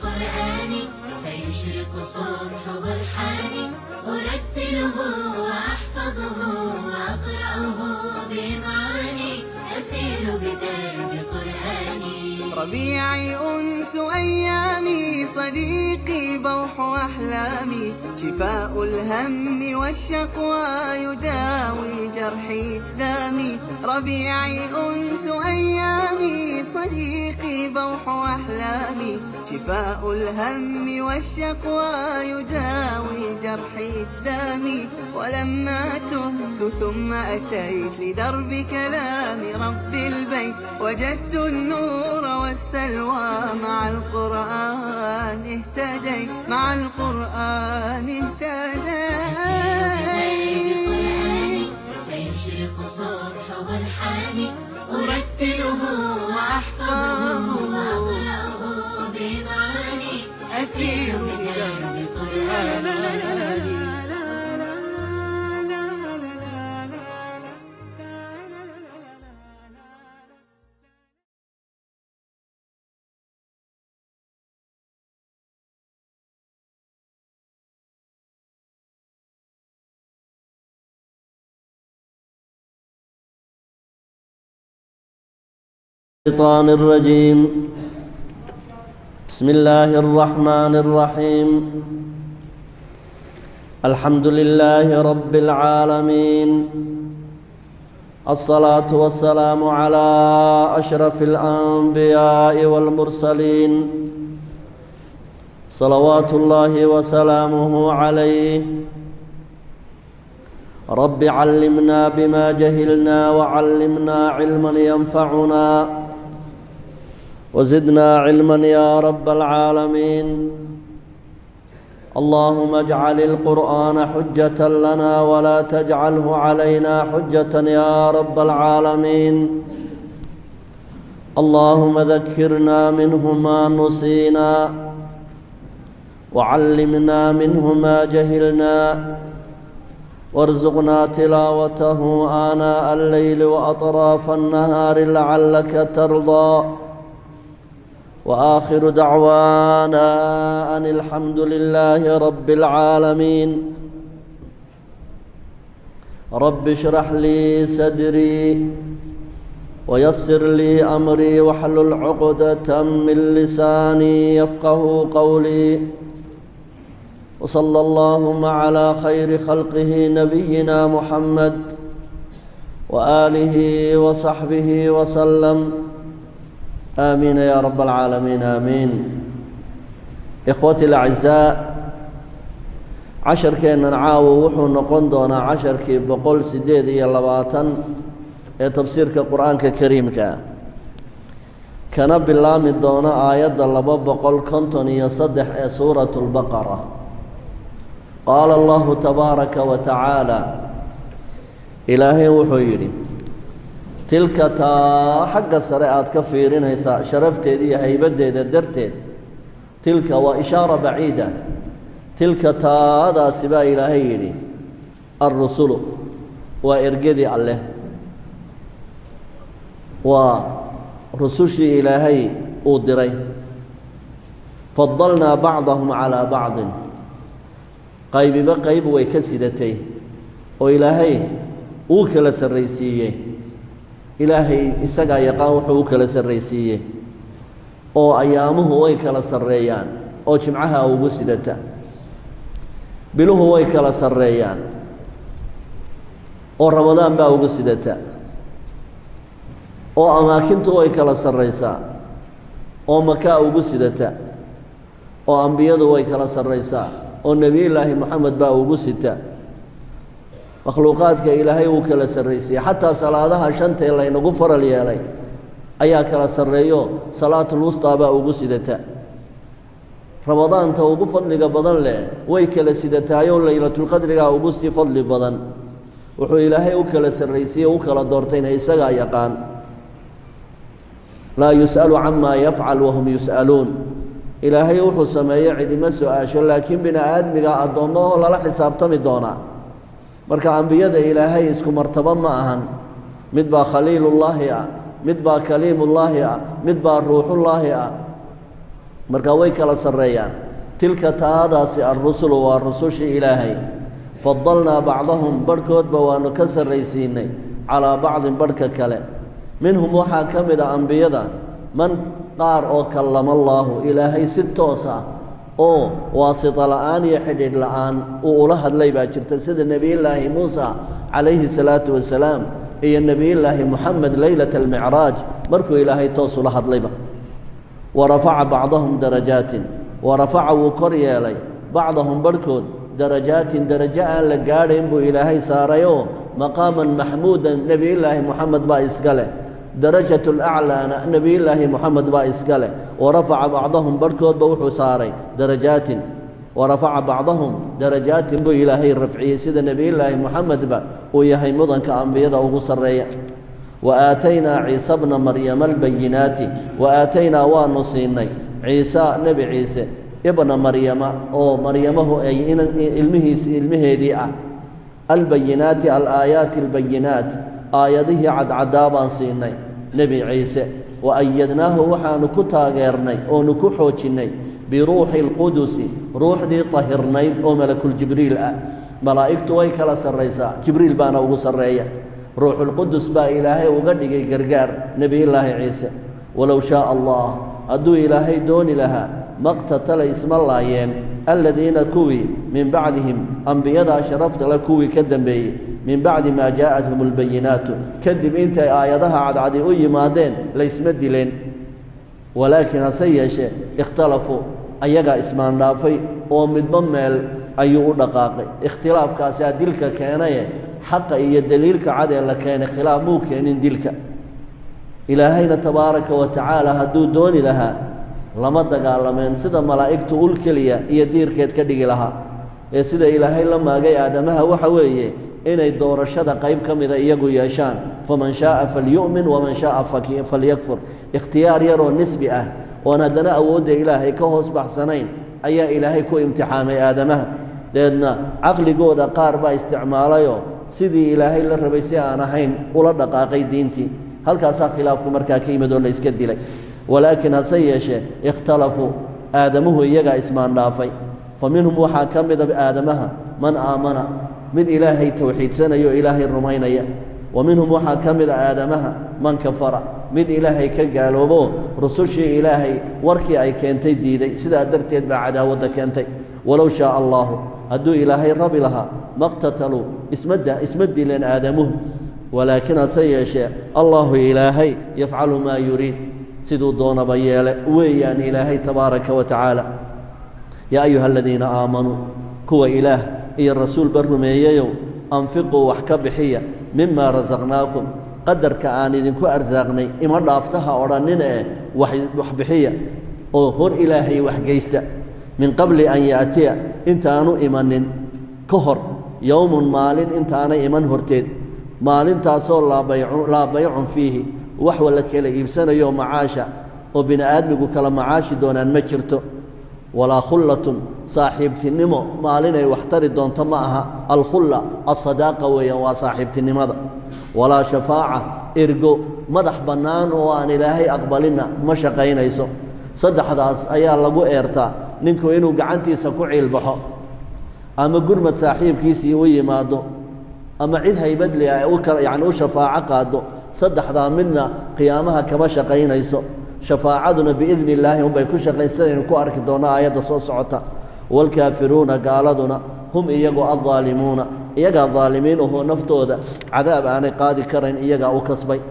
بقرآني فيشرق صبح برحاني أرتله وأحفظه وأقرأه بإمعاني أسير بدرب قرآني ربيعي أنس أيامي صديقي بوح أحلامي شفاء الهم والشقوى يداوي جرحي دامي ربيعي أنس أيامي صديقي بوح أحلامي شفاء الهم والشقوى يداوي جرحي دامي ولما تهت ثم أتيت لدرب كلام رب البيت وجدت النور والسلوى مع القرآن اهتديت مع القرآن اهتديت فيشرق صبح برحاني أرتله وأحفظه وأقرأه بإمعاني أسير بدرب قرآني الشيطان الرجيم. بسم الله الرحمن الرحيم. الحمد لله رب العالمين، الصلاة والسلام على أشرف الأنبياء والمرسلين صلوات الله وسلامه عليه. رب علمنا بما جهلنا وعلمنا علما ينفعنا وزدنا علما يا رب العالمين. اللهم اجعل القرآن حجة لنا ولا تجعله علينا حجة يا رب العالمين. اللهم ذكرنا منه ما نسينا وعلمنا منه ما جهلنا وارزقنا تلاوته آناء الليل وأطراف النهار لعلك ترضى. وآخر دعوانا أن الحمد لله رب العالمين. رب اشرح لي صدري ويسر لي أمري واحلل عقدة من لساني يفقه قولي. وصلى اللهم على خير خلقه نبينا محمد وآله وصحبه وسلم. آمين يا رب العالمين آمين. إخوتي الأعزاء، casharkeennan caawo wuxuu noqon doonaa casharkii 128 ee tafsiirka qur-aanka kariimka, kana bilaami doona aayadda 253 ee suuratu lbaqara. qaala allahu tabaaraka wa tacaala, ilaahay wuxuu yidhi, tilka taa xagga sare aad ka fiirinaysaa sharafteeda iyo haybaddeeda darteed, tilka waa ishaara baciida, tilka taadaasi baa ilaahay yidhi alrusulu waa ergadii alleh, waa rusushii ilaahay uu diray. fadalnaa bacdahum calaa bacdin, qaybiba qayb way ka sidatay oo ilaahay uu kala sarraysiiyey. ilaahay isagaa yaqaan wuxuu u kala sarraysiiyey, oo ayaamuhu way kala sarreeyaan oo jimcaha ugu sidata, biluhu way kala sarreeyaan oo ramadaan baa ugu sidata, oo amaakintu way kala sarraysaa oo makaa ugu sidata, oo ambiyadu way kala sarraysaa oo nebiyullaahi moxamed baa ugu sita. makhluuqaadka ilaahay wuu kala sarraysiiyey, xataa salaadaha shantee laynagu faral yeelay ayaa kala sarreeyo salaatulwustaa baa ugu sidata. ramadaanta ugu fadliga badan leh way kala sidataayoo laylatulqadrigaa ugu sii fadli badan. wuxuu ilaahay u kala sarraysiiyey u kala doortayna isagaa yaqaan. laa yus'alu camaa yafcal wahum yus'aluun. ilaahay wuxuu sameeye cidima su-aasho, laakiin bini aadmiga addoommahoo lala xisaabtami doonaa. marka ambiyada ilaahay isku martabo ma ahan. mid baa khaliilullaahi ah, mid baa kaliimullaahi ah, mid baa ruuxullaahi ah. marka way kala sareeyaan tilka taadaasi ar-rusul wa rusushi ilaahay fadalna ba'dahum barkood bawaanu ka sareysiinay ala ba'd barka kale minhum waxa kamida anbiyada man qaar oo kallama Allah ilaahay si toos ah oo waasita la'aan iyo xidhiidh la'aan uu ula hadlay baa jirta sida nabiyullaahi Muusa alayhi salaatu wasalaam iyo nabiyullaahi Muhammad laylatul mi'raaj markuu ilaahay toos ula hadlayba ورفع بعضهم درجات ورفع وكريالي بعضهم بركود درجات درجة لقارين بو إلهي ساريو مقاما محمودا نبي الله محمد با إسقاله درجة الأعلى نبي الله محمد با إسقاله ورفع بعضهم بركود بوحو ساري درجات ورفع بعضهم درجات بو إلهي الرفعي سيد نبي الله محمد با ويهي مضن كأنبياء وغصر ريا وآتينا عيسى ابن مريم البينات وآتينا ونصيني عيسى نبي عيسى ابن مريم أو مريمه أي علمه ديئة البينات الآيات البينات آياته عدابا صيني نبي عيسى وأيدناه وحان كتا غيرني أو نكحوشني بروح القدس روح دي طهرني أو ملك الجبريل ملائكة ويكلا سريسا جبريل بانا وسرية روح القدس با إلهي وقدق قرقار نبي الله عيسى ولو شاء الله أدو إلهي دون لها مقتتل اسم الله ين الذين كوي من بعدهم أنبياء شرفت لكوي كدن بي من بعد ما جاءتهم البينات كدب انت آياتها عدي أي مادين ليس مدلين ولكن سيش اختلفوا أيقا اسمان رافي ومدبمل أيو دقاقي اختلاف كاسا دلك كانيه حق إيا دليلك عادي لكان خلاف موكين دلك إلهينا تبارك وتعالى هدو دوني لها لما دقال من سيدا ملائكة الكلية إيا دير كيت كدق لها إيا سيدا إلهي لما جاي آدمها وحوية إن الدور الشدى قيب كم إذا إيقو يشان فمن شاء فليؤمن ومن شاء فليكفر اختيار يرو نسبئة وندنا أود إلهي كهوس بحسنين أي إلهي كو امتحامي آدمها لأن عقل قودة قاربا استعماليو سيدي إلهي للربيسي أنا حين ولا دقاقي دينتي هل كاسا خلاف مركا كيمة دولة إسكدي لك ولكن هسيش اختلفوا آدمه يقع اسمان رافي فمنهم وحاكم بآدمها من آمن من إلهي توحيد سنة يو إلهي الرمينية ومنهم وحاكم آدمها من كفر من إلهي كقالوبو رسوشي إلهي وركي أي كنتي ديدي سيدا درتيد بعداوة كنتي ولو شاء الله أدو إلهي رب لها ما اقتتلوا اسمد لين آدمه ولكن سيش الله إلهي يفعل ما يريد سيدو دون بيالة ويان إلهي تبارك وتعالى يا أيها الذين آمنوا كو إله إي الرسول برمييو أنفقوا وحكب حية مما رزقناكم قدر كآنيدين كو أرزاقني إما رافتها أوراننا وحبحية وهر إلهي وحقيستا من قبل أن يأتي انت أنو إيمان كهر يوم مال انت أنا إيمان هرتين مال تاسول لا بيع فيه وحوى لك يبسنا يوم معاشا وبن آدمك كلا معاش دون أن مجرته ولا خلة صاحبة النمو مالنا يحترد دون تماها الخلة الصداقة ويا صاحبة النمو ولا شفاعة إرجو مدح بنان وأن إلهي أقبلنا مشقين يسو صدح داس أيا لقو إيرتا نينكو إنو قعنتيسا كعيل بحو أما قرمة صاحب كيسي ويمادو أما عيد هيبدلي يعني شفاعة قادو صدح دا منا قيامها كما شقين يسو شفاعتنا بإذن الله هم بيكون شقين سنين كو أرك دونا آيات صوص عطا والكافرون قالدنا هم إيقوا الظالمون إيقا الظالمين وهو نفتو دا عذاب أنا قادي كرين إيقا وكسبي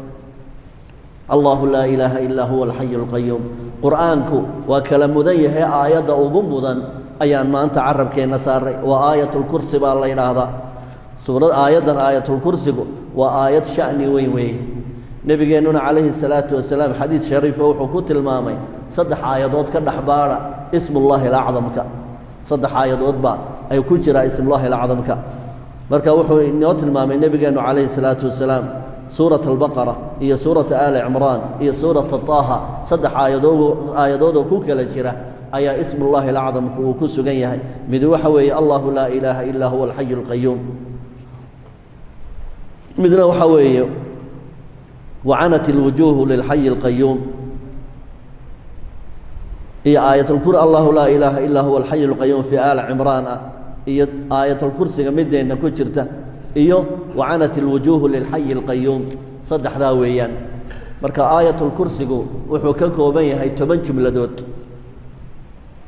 الله لا إله إلا هو الحي القيوم قرآنكو وكلام مديه آيات أوغمبضا أيان ما أنت عرب كي نساري وآية الكرسي بالله هذا سورة آية الكرسي وآية شأني وي نبينا عليه الصلاة والسلام حديث شريف وحكوت المامي صدح آيات كالنحبارة اسم الله الأعظم كا صدح آيات با أي كجرا اسم الله الأعظم كا مركا وحو نوت المامي نبينا عليه الصلاة والسلام سورة البقرة هي سورة آل عمران هي سورة طه صدح آيات كوكا لجرا أي اسم الله الأعظم كوكسو جيه مدوحوي الله لا إله إلا هو الحي القيوم مثل وحوي وعنت الوجوه للحي القيوم iyo aayatul allahu laa ilaaha illaa huwa alxayu alqayuum fii aali cimraan ah iyo aayatulkursiga mideenna ku jirta iyo wacanat ilwujuuhu lilxayi alqayuum saddexdaa weeyaan marka aayatulkursigu wuxuu ka kooban yahay 10 jumladood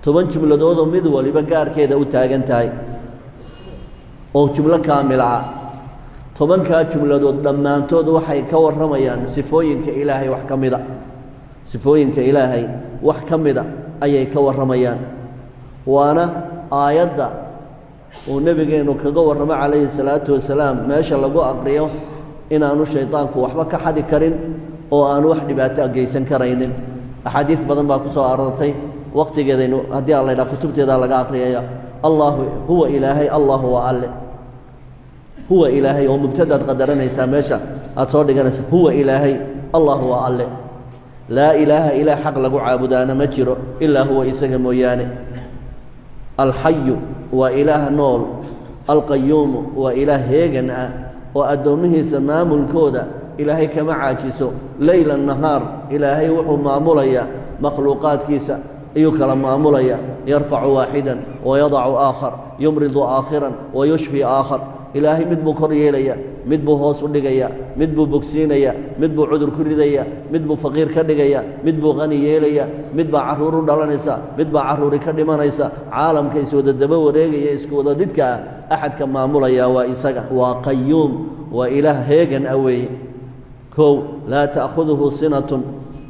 10 jumladoodoo mid waliba gaarkeeda u taagan tahay oo jumlo kaamil ah 10kaa jumladood dhammaantood waxay ka warramayaan sifooyinka ilaahay wax ka mida sifooyinka ilaahay wax ka mida ayay ka warramayaan waana aayadda uu nebigeennu kaga warramo calayhi salaatu wasalaam meesha lagu aqriyo inaanu shaydaanku waxba ka xadi karin oo aanu wax dhibaato geysan karaynin axaadiis badan baa ku soo aroortay waqtigeedaynu haddii aan laydhaha kutubteedaa laga aqriyaya allahu huwa ilaahay allahu waa alle huwa ilaahay oo mubtadaad qadaranaysaa meesha aad soo dhiganaysa huwa ilaahay allahu waa alle laa ilaaha ilaah xaq lagu caabudaana ma jiro ilaa huwa isaga mooyaane alxayu waa ilaah nool alqayuumu waa ilaah heegan ah oo addoommihiisa maamulkooda ilaahay kama caajiso leyla nahaar ilaahay wuxuu maamulayaa makhluuqaadkiisa ayuu kala maamulaya yarfacu waaxidan wayadacu aakhar yumridu aakhiran wayushfi aakhar ilaahay mid buu kor yeelaya mid buu hoos u dhigaya mid buu bogsiinaya mid buu cudur ku ridaya mid buu faqiir ka dhigaya mid buu qani yeelaya mid baa carruur u dhalanaysa mid baa carruuri ka dhimanaysa caalamka iswada daba wareegaya isku wada didka ah axadka maamulaya waa isaga waa qayuum waa ilaah heegan ah weeye kow laa ta'khuduhu sinatun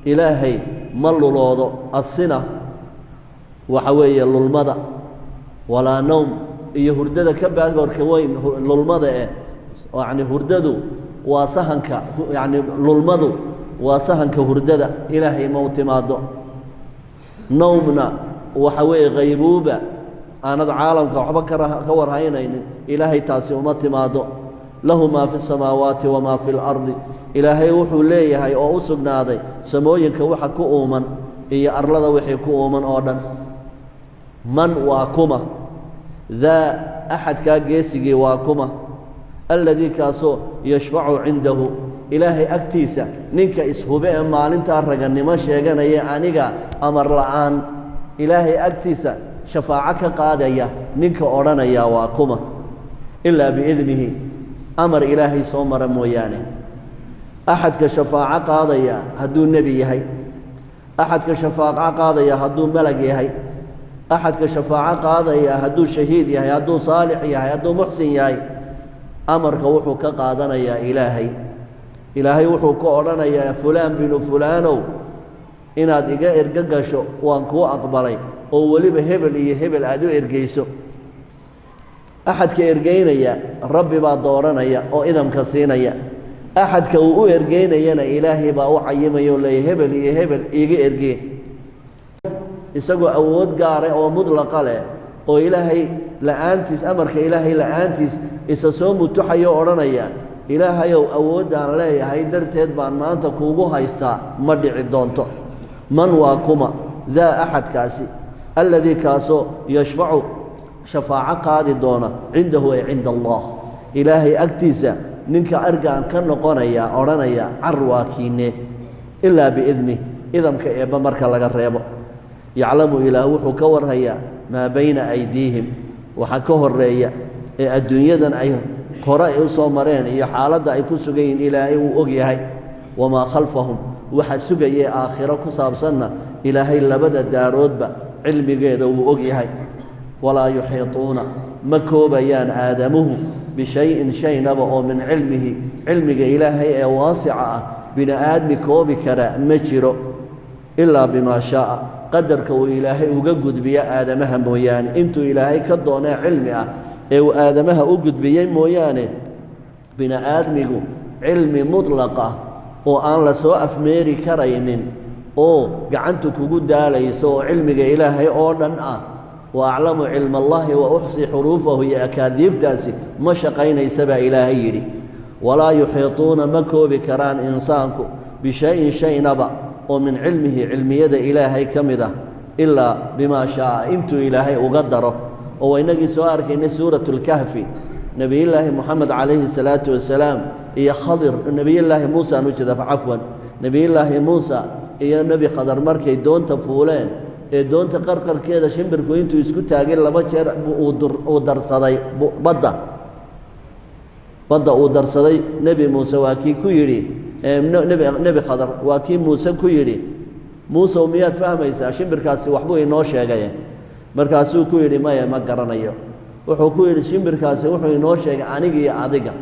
ilaahay ma luloodo assina waxa weeye lulmada walaa nowm iyo hurdada ka baaborka weyn lulmada yani hurdadu waa sahanka yani lulmadu waa sahanka hurdada ilaahay ma u timaado nowmna waxa weeye qaybuuba aanad caalamka waxba ka warhaynaynin ilaahay taasi uma timaado lahu maa fi الsamaawaati wamaa fi اlardi ilaahay wuxuu leeyahay oo u sugnaaday samooyinka waxa ku uuman iyo arlada wixii ku uuman oo dhan man waa kuma daa axadkaa geesigii waa kuma alladii kaasoo yashfacu cindahu ilaahay agtiisa ninka ishube ee maalintaa ragannimo sheeganaya aniga amar la'aan ilaahay agtiisa shafaaco ka qaadaya ninka odhanaya waa kuma ilaa biidnihi amar ilaahay soo mara mooyaane axadka shafaaco qaadaya hadduu nebi yahay axadka shafaaco qaadaya hadduu malag yahay axadka shafaaco qaadaya hadduu shahiid yahay hadduu saalix yahay hadduu muxsin yahay amarka wuxuu ka qaadanayaa ilaahay ilaahay wuxuu ka odhanayaa fulaan binu fulaanow inaad iga ergo gasho waan kuu aqbalay oo weliba hebel iyo hebel aad u ergeyso axadka ergeynaya rabbi baa dooranaya oo idamka siinaya axadka uu u ergeynayana ilaahay baa u cayimaya oo leeya hebel iyo hebel iiga ergee isagoo awood gaara oo mudlaqa leh oo ilaahay la'aantiis amarka ilaahay la'aantiis isa soo mutuxayo odhanaya ilaahayow awooddaan leeyahay darteed baan maanta kuugu haystaa ma dhici doonto man waa kuma daa axadkaasi alladii kaasoo yashfacu shafaaco qaadi doona cindahu ay cinda allah ilaahay agtiisa ninka argaan ka noqonaya odhanaya car waa kiine ilaa biidnih idamka eebba marka laga reebo yaclamu ilaah wuxuu ka warhayaa maa bayna aydiihim waxa ka horeeya ee adduunyadan ay hore ay u soo mareen iyo xaaladda ay ku sugan yihiin ilaahay wuu og yahay wamaa khalfahum waxa sugayee aakhiro ku saabsanna ilaahay labada daaroodba cilmigeeda wuu og yahay walaa yuxiituuna ma koobayaan aadamuhu bishayin shaynaba oo min cilmihi cilmiga ilaahay ee waasica ah bini aadmi koobi kara ma jiro ilaa bimaa shaaa qadarka uu ilaahay uga gudbiyo aadamaha mooyaane intuu ilaahay ka doonee cilmi ah ee uu aadamaha u gudbiyey mooyaane bini aadmigu cilmi mudlaq ah oo aan la soo afmeeri karaynin oo gacantu kugu daalayso oo cilmiga ilaahay oo dhan ah wa aclamu cilma allahi wa uxsi xuruufahu iyo akaadiibtaasi ma shaqaynaysa baa ilaahay yidhi walaa yuxiituuna ma koobi karaan insaanku bishayin shaynaba oo min cilmihi cilmiyada ilaahay ka mid ah ilaa bimaa shaaa intuu ilaahay uga daro oo waynagii soo arkaynay suuratu lkahfi nebiyullaahi moxamed calayhi salaatu wasalaam iyo khadir nebiyullaahi muusa aan u jeeda cafwan nebiyullaahi muusa iyo nebi khadar markay doonta fuuleen ee doonta qarqarkeeda shimbirku intuu isku taagay laba jeer uu darsaday badda uu darsaday nebi muuse waa kii ku yidhi nebi khadar waa kii muuse ku yidhi muuse miyaad fahmaysaa shimbirkaasi waxbuu inoo sheegay markaasuu ku yidhi maya ma garanayo wuxuu ku yidhi shimbirkaasi wuxuu inoo sheegay aniga iyo adiga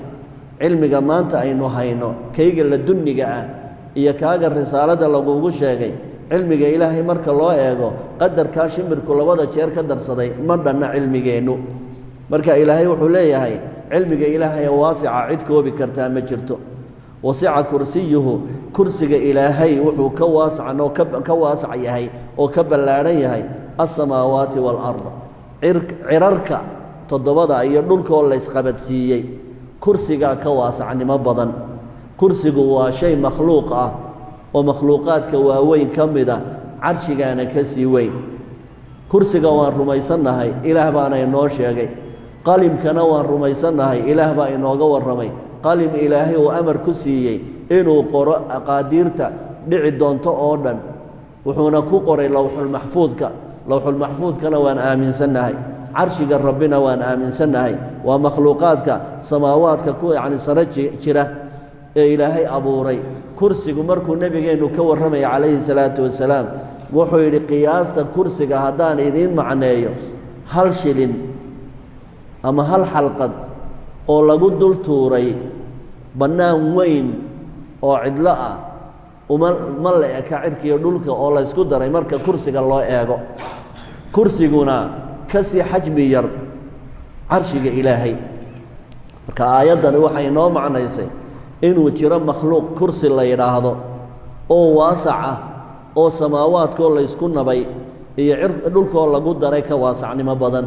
cilmiga maanta aynu hayno kayga la dunniga ah iyo kaaga risaalada lagugu sheegay cilmiga ilaahay marka loo eego qadarkaa shimbirku labada jeer ka darsaday ma dhanna cilmigeennu marka ilaahay wuxuu leeyahay cilmiga ilaahay waasica cid koobi kartaa ma jirto wasica kursiyuhu kursiga ilaahay wuxuu ka waasac yahay oo ka ballaadhan yahay alsamaawaati waalarda cirarka toddobada iyo dhulkoo laysqabadsiiyey kursigaa ka waasacnimo badan kursigu waa shay makhluuq ah oo makhluuqaadka waaweyn ka mida carshigaana ka sii weyn kursiga waan rumaysannahay ilaah baana inoo sheegay qalimkana waan rumaysannahay ilaah baa inooga warramay qalim ilaahay uu amar ku siiyey inuu qoro aqaadiirta dhici doonto oo dhan wuxuuna ku qoray lowxulmaxfuudkana waan aaminsannahay carshiga rabbina waan aaminsannahay waa makhluuqaadka samaawaadka sare jira ee ilaahay abuuray kursigu markuu nebigeennu ka warramaya calayhi salaatu wasalaam wuxuu yidhi qiyaasta kursiga haddaan idiin macneeyo hal shilin ama hal xalqad oo lagu dul tuuray bannaan weyn oo cidlo ah ma la eka cirkiiyo dhulka oo laysku daray marka kursiga loo eego kursiguna ka sii xajmi yar carshiga ilaahay marka aayaddani waxay inoo macnaysay inuu jiro makhluuq kursi la yidhaahdo oo waasac ah oo samaawaadkoo laysku nabay iyo dhulkoo lagu daray ka waasacnimo badan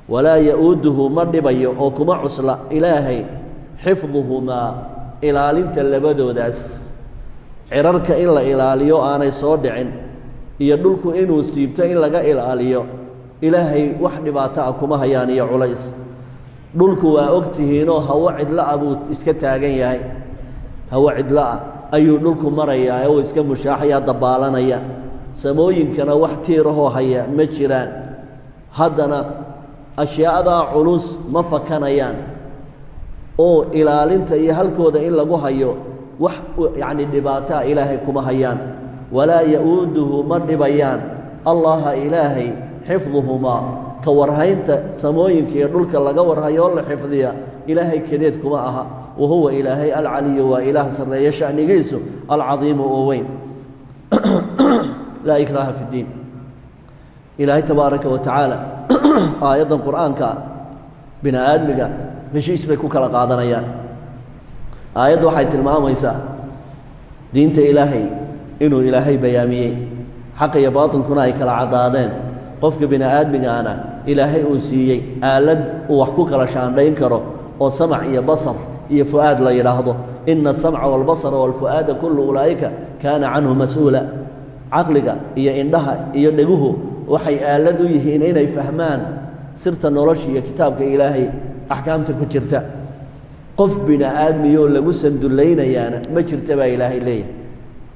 walaa ya-uuduhu ma dhibayo oo kuma cusla ilaahay xifduhumaa ilaalinta labadoodaas cirarka in la ilaaliyo aanay soo dhicin iyo dhulku inuu siibto in laga ilaaliyo ilaahay wax dhibaato ah kuma hayaan iyo culays dhulku waa og tihiinoo hawo cidlo-a buu iska taagan yahay hawo cidlo-a ayuu dhulku marayaa oo iska mushaaxaya dabaalanaya samooyinkana wax tiirahoo haya ma jiraan haddana ashyaadaa culus ma fakanayaan oo ilaalinta iyo halkooda in lagu hayo wax dhibaataa ilaahay kuma hayaan walaa ya-uuduhu ma dhibayaan allaha ilaahay xifduhumaa ka warhaynta samooyinka iyo dhulka laga warhayo oo la xifdiya ilaahay kadeed kuma aha wahuwa ilaahay alcaliyu waa ilaah sarreeya shanigiisu alcadiimu oo weyn laa ikraaha fi ddiin ilaahay tabaaraka wa tacaala aayaddan qur'aanka bini aadmiga heshiis bay ku kala qaadanayaan aayaddu waxay tilmaamaysaa diinta ilaahay inuu ilaahay bayaamiyey xaq iyo baatilkuna ay kala caddaadeen qofka bini aadmigaana ilaahay uu siiyey aalad uu wax ku kala shaandhayn karo oo samac iyo basar iyo fu'aad la yidhaahdo ina asamca waalbasara waalfu'aada kullu ulaa'ika kaana canhu mas-uula caqliga iyo indhaha iyo dheguhu waxay aalad u yihiin inay fahmaan sirta nolosha iyo kitaabka ilaahay axkaamta ku jirta qof bini aadmiyoo lagu sandullaynayaana ma jirta baa ilaahay leeyahay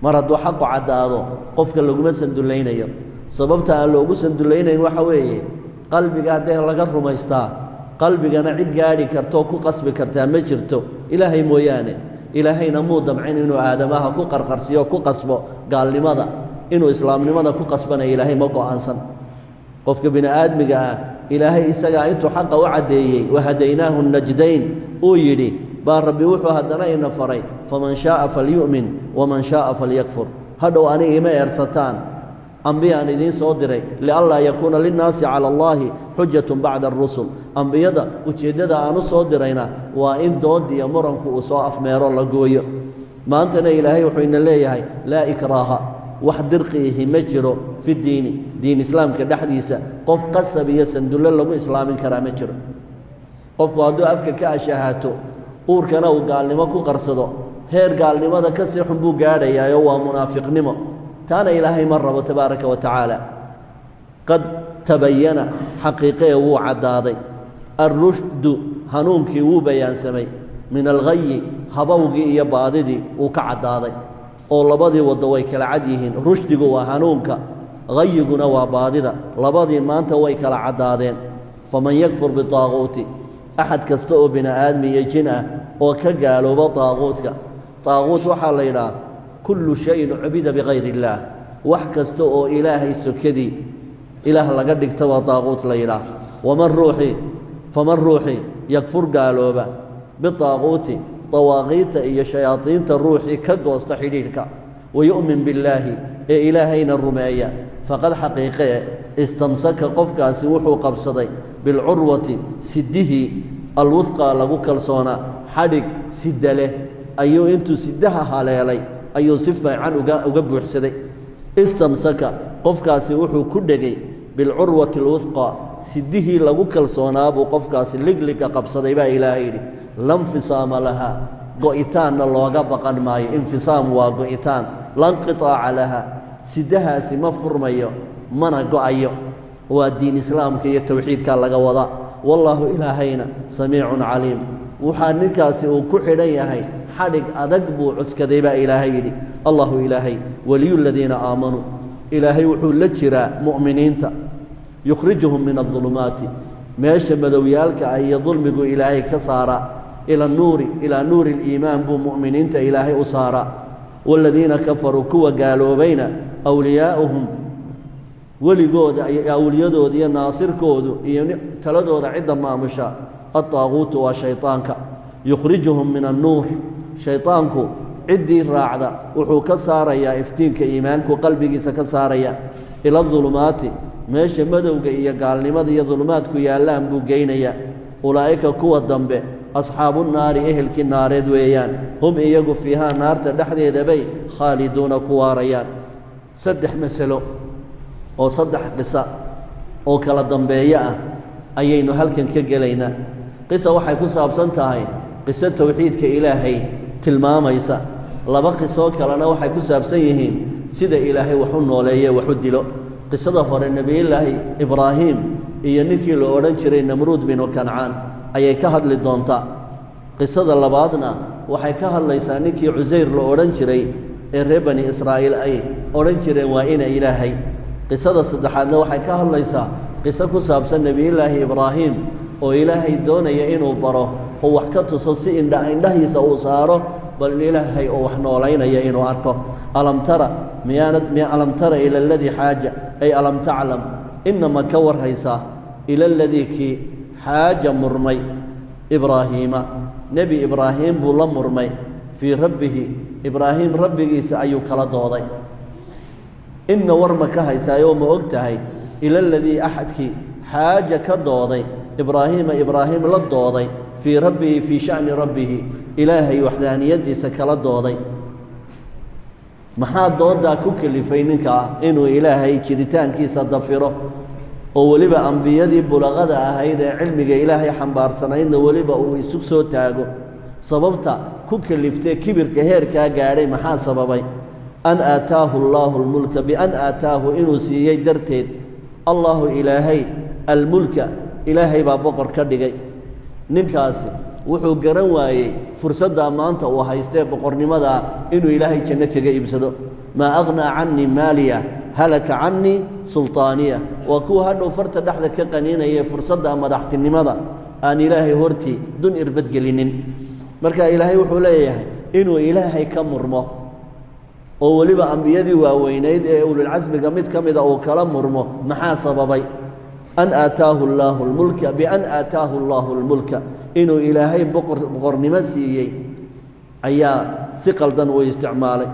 mar hadduu xaqu caddaado qofka laguma sandullaynayo sababta aan loogu sandullaynayn waxa weeye qalbiga haddee laga rumaystaa qalbigana cid gaadhi kartoo ku qasbi kartaa ma jirto ilaahay mooyaane ilaahayna muu damcin inuu aadamaha ku qarqarsiyo ku qasbo gaalnimada inuu islaamnimada ku qasbanayo ilaahay ma go'aansan qofka bini aadmiga ah ilaahay isagaa intuu xaqa u caddeeyey wahadaynaahu najdayn uu yidhi baa rabbi wuxuu haddana ina faray faman shaaa falyu'min waman shaaa falyakfur hadhow aniga ima eersataan ambiyaan idiin soo diray lianlaa yakuuna linnaasi cala allaahi xujatun bacda arusul ambiyada ujeeddada aan u soo dirayna waa in doodiya muranku uu soo afmeero la gooyo maantana ilaahay wuxuu ina leeyahay laa ikraaha wax dirqiihi ma jiro fi diini diin islaamka dhexdiisa qof qasab iyo sandullo lagu islaamin karaa ma jiro qofku hadduu afka ka ashahaato uurkana uu gaalnimo ku qarsado heer gaalnimada ka sii xun buu gaadhayaayoo waa munaafiqnimo taana ilaahay ma rabo tabaaraka wa tacaala qad tabayana xaqiiqee wuu caddaaday alrushdu hanuunkii wuu bayaansamay min alghayi habowgii iyo baadidii wuu ka caddaaday oo labadii waddo way kala cad yihiin rushdigu waa hanuunka غيقنا وباددا لبادي ما أنت ويكال عدادين فمن يكفر بالطاغوت أحد كستو بنا آدم يجنأ وكقالوا بطاغوتك طاغوت وحالينا كل شيء عبد بغير الله وحكستو إلهي سكدي إله لقد اكتوى طاغوت ليلا فمن روحي يكفر قالوا بالطاغوت طواغيت إيا شياطين الروح كقوست حليلك ويؤمن بالله إلهين الرماية فقد حقيقة استمسك قفك سوحو قبصدي بالعروة سده الوثقى لغوك الصونا حدق سد له أيو انتو سدها حالي أيو صفة عن أقبو حسدي استمسك قفك سوحو كدقي بالعروة الوثقى سده لغوك الصونا أبو قفك سلقلك قبصدي با إلهي لا انفصام لها قئتان الله بقى ماي انفصام وقئتان لا انقطاع لها سدها سمفر ميو منا قعيو والدين إسلام كي التوحيد كان لغا وضع والله إلهينا سميع عليم وحانكاسي وكحرية هاي حرق أدقبو عسك ديبا إلهي الله إلهي ولي الذين آمنوا إلهي وحول لجراء مؤمنين يخرجهم من الظلمات ماشي مدويالك أي ظلمك إلهي كسارا إلى نور الإيمان بمؤمنين إلهي أسارا والذين كفروا كوا قالوا بين أولياؤهم ولقود أولياء يا ناصر كود تلدود عدة ما مشى الطاغوت وشيطانك يخرجهم من النور شيطانك عدي راعدة وحو كسارا يا افتينك إيمانك وقلبك سكسارا يا إلى الظلمات ماشي مدوك إيا قال لماذا يا ظلماتك يا اللهم بوقينيا أولئك كوا الضنب أصحاب النار أهلك النار دويان هم إيقوا فيها نار تدحدي دبي خالدون كواريان سدح مسلو أو صدح قصة أو كلا ضنبياء أيينو هلكن كجلينا قصة وحي كسا بسنتهاي قصة توحيد كإلهي تلمام يسا لبقي صوت كلا وحي كسا بسيهين سيد إلهي وحن وليه وحدلو قصة هور النبي الله إبراهيم إيانيكي لو أورنشري نمرود بن كنعان ayay ka hadli doontaa qisada labaadna waxay ka hadlaysaa ninkii Cusayr la oran jiray ee reer bani Israa'iil ay oran jireen waa ina Ilaahay qisada saddexaadna waxay ka hadlaysaa qiso ku saabsan nabiyilaahi Ibraahim oo Ilaahay doonaya inuu baro oo wax ka tuso si indhahiisa uu saaro bal Ilaahay oo wax nooleynaya inuu arko alam tara ila alladhi haja ay alam ta'lam inma kawar haysa ila alladhi ki حاجة مرمي إبراهيم نبي إبراهيم بولا مرمي في ربه إبراهيم ربه سأيو كلا دوضي إن ورمك هاي سايوم أقتهي إلى الذي أحدك حاجة كدوضي إبراهيم للدوضي في ربه في شأن ربه إلهي وحدانيتي سكلا دوضي محاد دوضا كوكلي فينك إنه إلهي كريتان كيسا ضفره oo waliba anbiyadii bulaqada ahayd ee cilmiga Ilaahay xambaarsanayna waliba uu isu soo taago sababta ku kaliftay kibirka heerka gaaray maxaa sababay an aataahu Allahu al-mulka bi an aataahu inuu siiyay darteed Allahu Ilaahay al-mulka Ilaahay baa boqor ka dhigay ninkaasi wuxuu garan waayay fursadda maanta uu haystay boqornimada inuu Ilaahay janno kaga iibsado ma aghna anni maliya هلك عني سلطانية وكو هادو فرت دحدا كقنينيا فرصدا مدحتنimada aan ilaahay horti dun irbad gelinin marka ilaahay wuxuu leeyahay inuu ilaahay ka murmo oo waliba anbiyadii waaweyneed ee ulul azmiga mid kamida oo kala murmo maxaa sababay an aataahu Allahu al-mulka bi an aataahu Allahu al-mulka inuu ilaahay boqornimo siiyay ayaa si qaldan u isticmaalay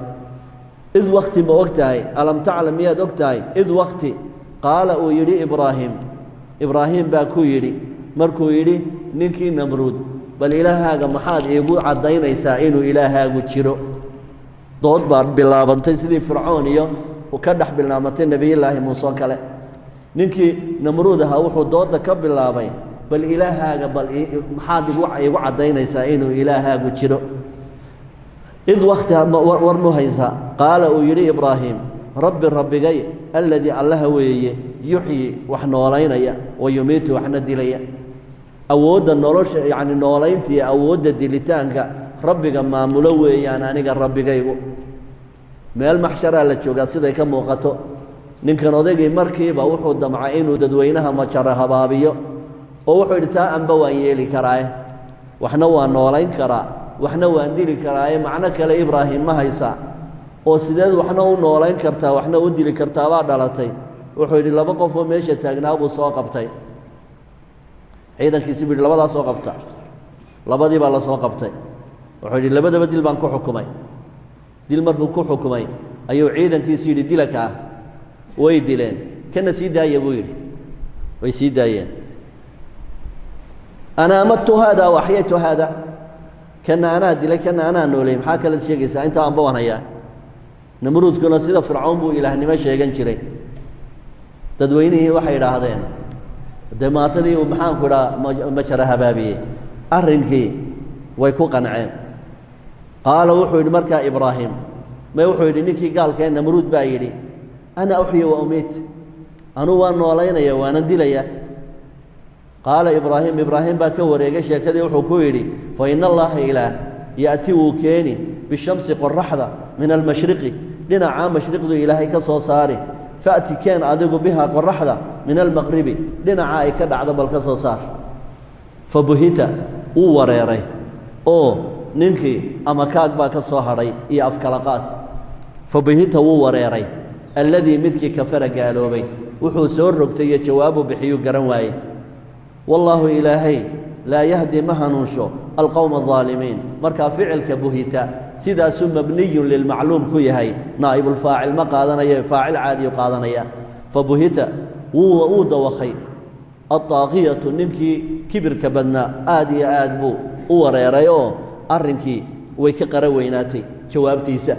إذ وقت ما وقتهاي ألم تعلم ياد وقتهاي إذ وقت قال ويري إبراهيم باكو يري مركو يري نكي نمرود بل إلهاga maxaad iigu cadaynaysaa inuu Ilaahagu jiro dood baan bilaabantay sidii Fircoon iyo ka dhax bilaamatay nabiyilaahi Muuse kale ninkii Namruud ahaa wuxuu dooda ka bilaabay bal Ilaahaga bal maxaad iigu cadaynaysaa inuu Ilaahagu jiro إذ وقت ورمهيسا قال ويري إبراهيم ربي الذي الله ويه يحيي وحنا ولينيا ويميت وحنا دليا أود النورش يعني نولينتي أود الدليتانك ربي ما ملوي يعني أنا ربي جايبه ما المحشر على تشوجا سيدا كم وقته ninkan odaygii markiiba wuxuu damcay inuu dadweynaha majara habaabiyo oo wuxuu yidhi taa anba waan yeeli karaaye waxna waan noolayn karaa waxna waan dili karaaye macno kale ibraahim ma haysaa oo sideed waxna u noolayn kartaa waxna u dili kartaa baa dhalatay wuxuu yidhi laba qof oo meesha taagnaa buu soo qabtay ciidankiisi buu yidhi labadaa soo qabta labadii baa la soo qabtay wuxuu yidhi labadaba dil baan ku xukumay dil markuu ku xukumay ayuu ciidankiisu yidhi dilaka ah way dileen kana sii daaya buu yidhi way sii daayeen ana amadtu hada wa axyaytu hada kana anaa dilay kana anaa noolay maxaa kale sheegaysaa intaa aan baan hayaa namruudkuna sida fircoon buu ilaahnimo sheegan jiray dadweynihii waxay yidhaahdeen dee maatadii uu maxaanku idhaa majara habaabiyey arrinkii way ku qanceen qaala wuxuu yidhi markaa ibraahim may wuxuu yidhi ninkii gaalkee namruud baa yidhi ana uxyi wa umiit anuu waan noolaynaya waanan dilaya qaala ibraahim baa ka wareegay sheekadii wuxuu ku yidhi fa ina allaha ilaah ya'ti wuu keeni bishamsi qoraxda min almashriqi dhinacaa mashriqdu ilaahay ka soo saari fa'ti keen adigu bihaa qoraxda min almaqribi dhinaca ay ka dhacdo bal ka soo saar fa buhita wuu wareeray oo ninkii ama kaag baa ka soo hadhay iyo afkalaqaad fa buhita wuu wareeray alladii midkii kafara gaaloobay wuxuu soo rogtay iyo jawaabu bixiyuu garan waayey wallaahu ilaahay laa yahdi ma hanuunsho alqowma aldaalimiin markaa ficilka buhita sidaasuu mabniyun lilmacluum ku yahay naa'ibulfaacil ma qaadanayo faacil caadiyu qaadanaya fa buhita wuu dawakhay addaaqiyatu ninkii kibirka badnaa aad iyo aad buu u wareeray oo arrinkii way ka qara weynaatay jawaabtiisa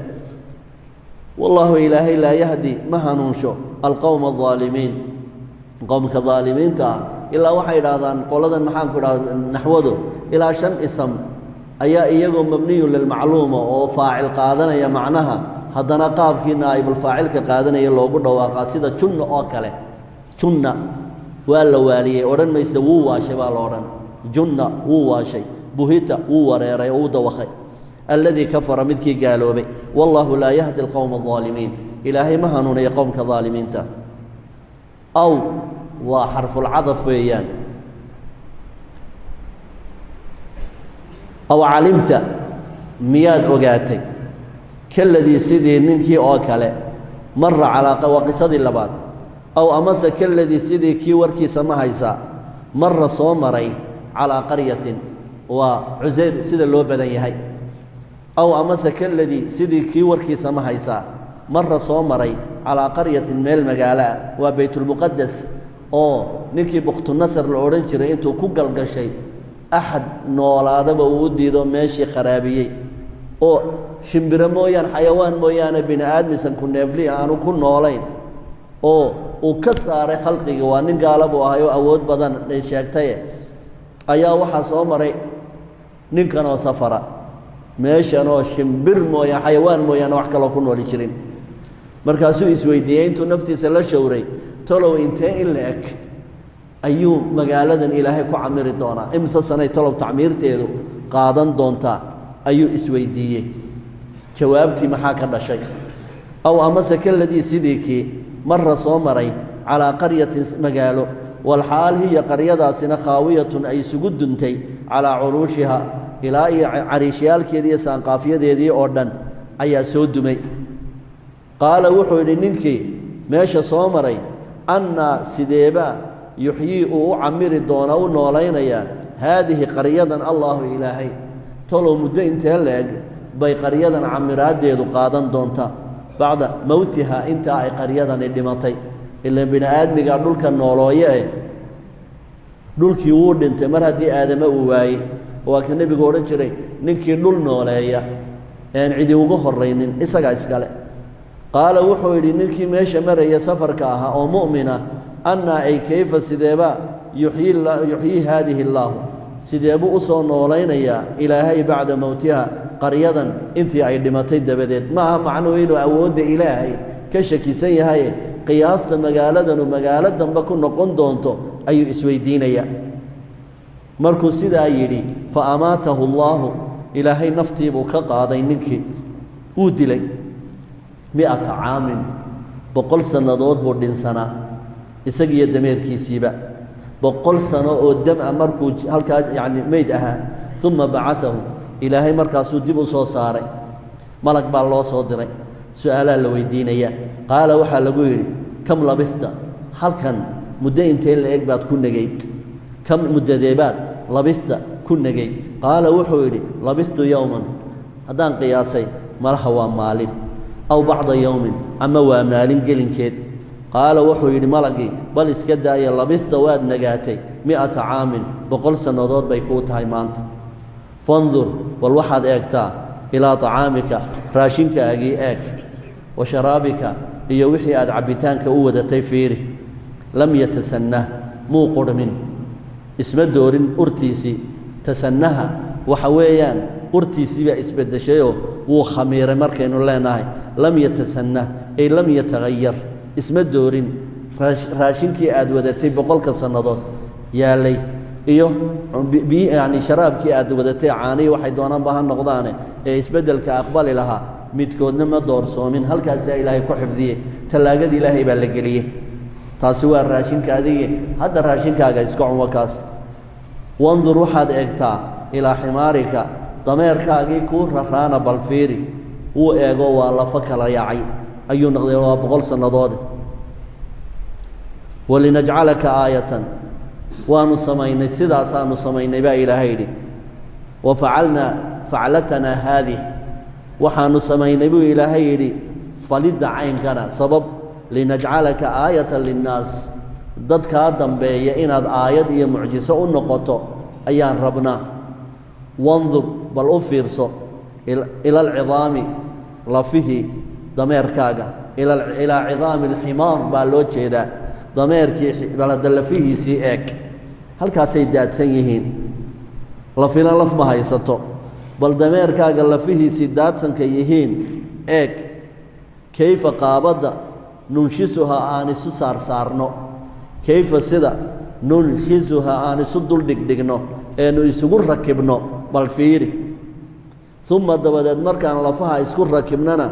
wallaahu ilaahay laa yahdi ma hanuunsho alqowma aldaalimiin qowmka daalimiinta ah ilaa waxay idhaahdaan qoladan maxaanku idhahda naxwadu ilaa 5 ism ayaa iyagoo mabniyun lilmacluuma oo faacil qaadanaya macnaha haddana qaabkii naa'ibulfaacilka qaadanaya loogu dhawaaqaa sida junna oo kale junna waa la waaliyey odhan maysa wuu waashay baa la odhan junna wuu waashay buhita wuu wareeray oo wuu dawakhay alladii kafara midkii gaaloobay wallaahu laa yahdi alqowma aldaalimiin ilaahay ma hanuunayo qowmka daalimiinta aw waa xarfulcadaf weeyaan aw calimta miyaad ogaatay kaladii sidii ninkii oo kale mara calaa waa qisadii labaad aw amase kaladii sidii kii warkiisa ma haysaa mara soo maray calaa qaryatin waa cusayr sida loo badan yahay aw amase kaladii sidii kii warkiisa ma haysaa mara soo maray calaa qaryatin meel magaalo ah waa baytulmuqadas oo ninkii bukhtunasar la odhan jiray intuu ku galgashay axad noolaadaba uu u diido meeshii kharaabiyey oo shimbiro mooyaan xayawaan mooyaane bini aadmisan ku neefli aanu ku noolayn oo uu ka saaray khalqigii waa nin gaala buu ahay oo awood badan ay sheegtaye ayaa waxaa soo maray ninkanoo safara meeshanoo shimbir mooyaan xayawaan mooyaane wax kaloo ku nooli jirin markaasuu isweydiiyey intuu naftiisa la showray tolow intee in la eg ayuu magaaladan ilaahay ku camiri doonaa imse sanay tolow tacmiirteedu qaadan doontaa ayuu isweydiiyey jawaabtii maxaa ka dhashay aw amase kaladii sidii kii mara soo maray calaa qaryatin magaalo walxaal hiya qaryadaasina khaawiyatun ay isugu duntay calaa curuushiha ilaa iyo cariishyaalkeedii iyo saanqaafyadeedii oo dhan ayaa soo dumay qaala wuxuu yidhi ninkii meesha soo maray annaa sideeba yuxyii uu u camiri doona u noolaynayaa haadihi qaryadan allaahu ilaahay tolow muddo intee la-eg bay qaryadan camiraaddeedu qaadan doontaa bacda mowtihaa intaa ay qaryadani dhimatay ilaan bini aadmigaa dhulka noolooye eh dhulkii wuu dhintay mar haddii aadame uu waayey waa ka nebigu odhan jiray ninkii dhul nooleeya ean cidi uga horraynin isagaa iskale qaala wuxuu yidhi ninkii meesha maraya safarka ahaa oo mu'mina annaa ay kayfa sideeba yuxyii haadihi allaahu sideebuu u soo noolaynayaa ilaahay bacda mowtiha qaryadan intii ay dhimatay dabadeed maaha macnuhu inuu awoodda ilaahay ka shakisan yahaye qiyaasta magaaladanu magaalo dambe ku noqon doonto ayuu isweydiinayaa markuu sidaa yidhi fa amaatahu allaahu ilaahay naftiibuu ka qaaday ninkii wuu dilay 100 caamin boqol sannadood buu dhinsanaa isagiiyo dameerkiisiiba boqol sano oo dam ah markuu halkaa yacni meyd ahaa uma bacaahu ilaahay markaasuu dib u soo saaray malag baa loo soo diray su-aalaa la weydiinaya qaala waxaa lagu yidhi kam labista halkan muddo intee la eg baad ku negayd kam muddadeebaad labista ku negayd qaala wuxuu yidhi labistu yowman haddaan qiyaasay malaha waa maalin aw bacda yowmin ama waa maalin gelinkeed qaala wuxuu yidhi malagii bal iska daaya labista waad nagaatay 100 caamin 100 sannadood bay kuu tahay maanta fandur bal waxaad eegtaa ilaa طacaamika raashinkaagii eeg wa sharaabika iyo wixii aad cabbitaanka u wadatay fiiri lam yatasanah muu qurhmin isma doorin urtiisii tasanaha waxa weeyaan urtiisii baa isbeddeshayoo wuu khamiiray markaynu leenahay lam yatasanah ay lam yatagayar isma doorin raashinkii aad wadatay 100 sannadood yaalay iyo yani sharaabkii aad wadatay caanihi waxay doonaanba ha noqdaane ee isbeddelka aqbali lahaa midkoodna ma doorsoomin halkaasaa ilaahay ku xifdiyey tallaagada ilaahay baa la geliyey taasi waa raashinka adigii hadda raashinkaaga iska cunwo kaas wandur waxaad eegtaa ilaa ximaarika dameerkaagii kuu raraana bal fiiri wuu eego waa lafa kala yacay ayuu noqday waa 100 sannadoode walinajcalaka aayatan waanu samaynay sidaasaanu samaynay baa ilaahay yidhi wafacalnaa faclatanaa haadih waxaanu samaynay buu ilaahay yidhi falidda caynkana sabab linajcalaka aayatan linnaas dadkaa dambeeya inaad aayad iyo mucjiso u noqoto ayaan rabnaa wandur bal u fiirso ila alcidaami lafihii dameerkaaga ilaa cidaami alximaar baa loo jeedaa dameerkii balada lafihiisii eeg halkaasay daadsan yihiin lafina laf ma haysato bal dameerkaaga lafihiisii daadsanka yihiin eeg kayfa qaabadda nunshisuhaa aan isu saarsaarno kayfa sida nunshisuhaa aan isu duldhigdhigno eenu isugu rakibno bal fiiri uma dabadeed markaan lafaha isku rakibnana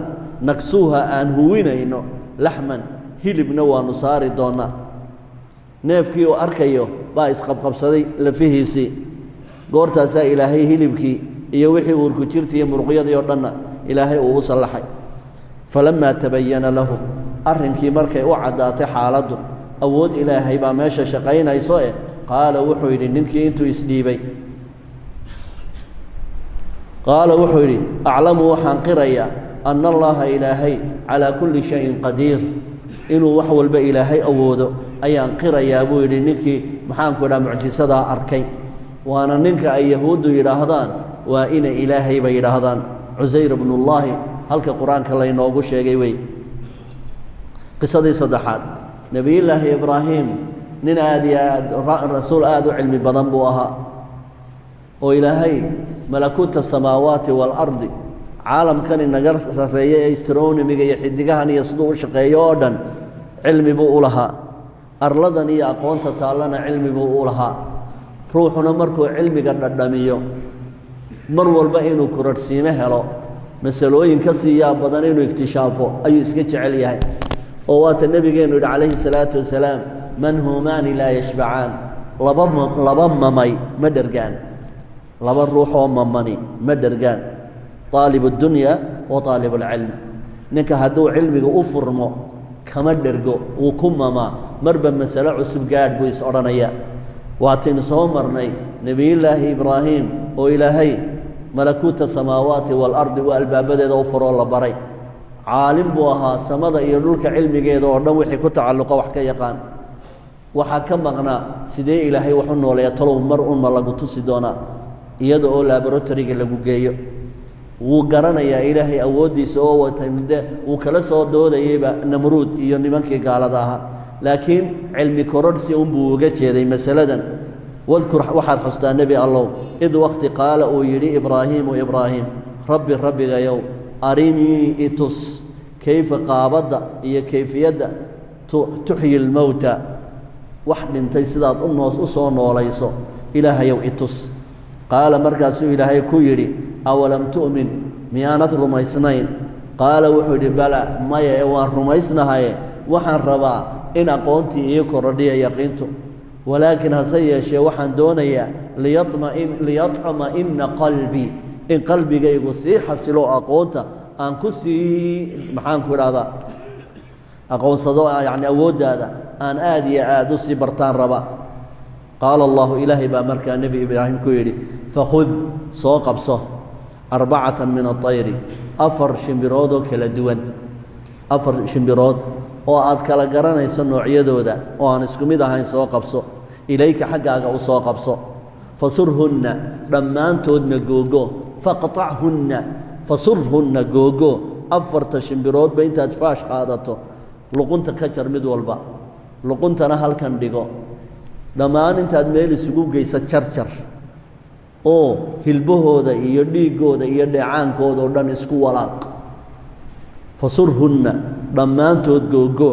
nagsuuha aan huwinayno laxman hilibna waanu saari doonnaa neefkii uu arkayo baa isqabqabsaday lafihiisii goortaasaa ilaahay hilibkii iyo wixii uurku jirta iyo muruqyadii oo dhanna ilaahay uu u sallaxay falammaa tabayana lahu arrinkii markay u caddaatay xaaladdu awood ilaahay baa meesha shaqaynayso qaala wuxuu yidhi ninkii intuu isdhiibay qaala wuxuu yidhi aclamu waxaan qirayaa anna allaha ilaahay calaa kulli shayin qadiir inuu wax walba ilaahay awoodo ayaan qirayaa buu yidhi ninkii maxaanku idhaha mucjisadaa arkay waana ninka ay yahuuddu yidhaahdaan waa ina ilaahay bay yidhaahdaan cusayr bnullaahi halka qur-aanka laynoogu sheegay wey qisadii saddexaad nebiyullaahi ibraahim nin aad iyo aad rasuul aad u cilmi badan buu ahaa oo ilaahay malakuuta samaawaati waalardi caalamkan inaga sarreeya ee astronomiga iyo xidigahan iyo siduu u shaqeeyo oo dhan cilmi buu u lahaa arladan iyo aqoonta taallana cilmi buu u lahaa ruuxuna markuu cilmiga dhadhamiyo mar walba inuu kurarhsiimo helo masalooyin ka siiyaa badan inuu iktishaafo ayuu iska jecel yahay oo waata nebigeennu yidhi calayhi salaatu wasalaam manhuumaani laa yashbacaan laba mamay ma dhergaan laba ruuxoo mamani ma dhergaan طaalib الdunya wa طaalib اlcilm ninka hadduu cilmiga u furmo kama dhergo wuu ku mamaa marba masalo cusub gaadh buu is odhanaya waatin soo marnay nebiyullaahi ibraahim oo ilaahay malakuuta samaawaati waalardi uu albaabadeeda u furoo la baray caalim buu ahaa samada iyo dhulka cilmigeeda oo dhan wixii ku tacalluqa wax ka yaqaan waxaa ka maqnaa sidee ilaahay wax u nooleeya talow mar unma lagu tusi doonaa iyada oo laboratoriga lagu geeyo wuu garanayaa ilaahay awooddiisa oo watay mudde wuu kala soo doodayeyba namruud iyo nimankii gaalada ahaa laakiin cilmi kororhsi unbuu uga jeeday masaladan wadkur waxaad xustaa nebi allow id waqti qaala uu yidhi ibraahiimu ibraahim rabbi rabbigayow arinii itus kayfa qaabadda iyo kayfiyadda tuxyi lmowta wax dhintay sidaad u soo noolayso ilaahayow itus qaala markaasuu ilaahay ku yidhi awalam tu'min miyaanad rumaysnayn qaala wuxuu yidhi bala maya waan rumaysnahaye waxaan rabaa in aqoontii ii korodhiya yaqiintu walaakin hase yeeshee waxaan doonayaa liyatma'ina qalbii in qalbigaygu sii xasilo aqoonta aan ku sii maxaan ku idhahdaa aqoonsado yani awooddaada aan aad iyo aad u sii bartaan raba qaala allahu ilaahay baa markaa nebi ibraahim ku yidhi fakhud soo qabso 4 min aطayri 4 shimbiroodoo kala duwan 4 shimbirood oo aad kala garanayso noocyadooda oo aan isku mid ahayn soo qabso ilayka xaggaaga u soo qabso fasurhunna dhammaantoodna googo faqطachunna fasurhunna googo 4 shimbiroodba intaad faash qaadato luqunta ka jar mid walba luquntana halkan dhigo dhammaan intaad meel isugu geysa jarjar oo hilbahooda iyo dhiiggooda iyo dheecaankooda oo dhan isku walaaq fasurhunna dhammaantood googo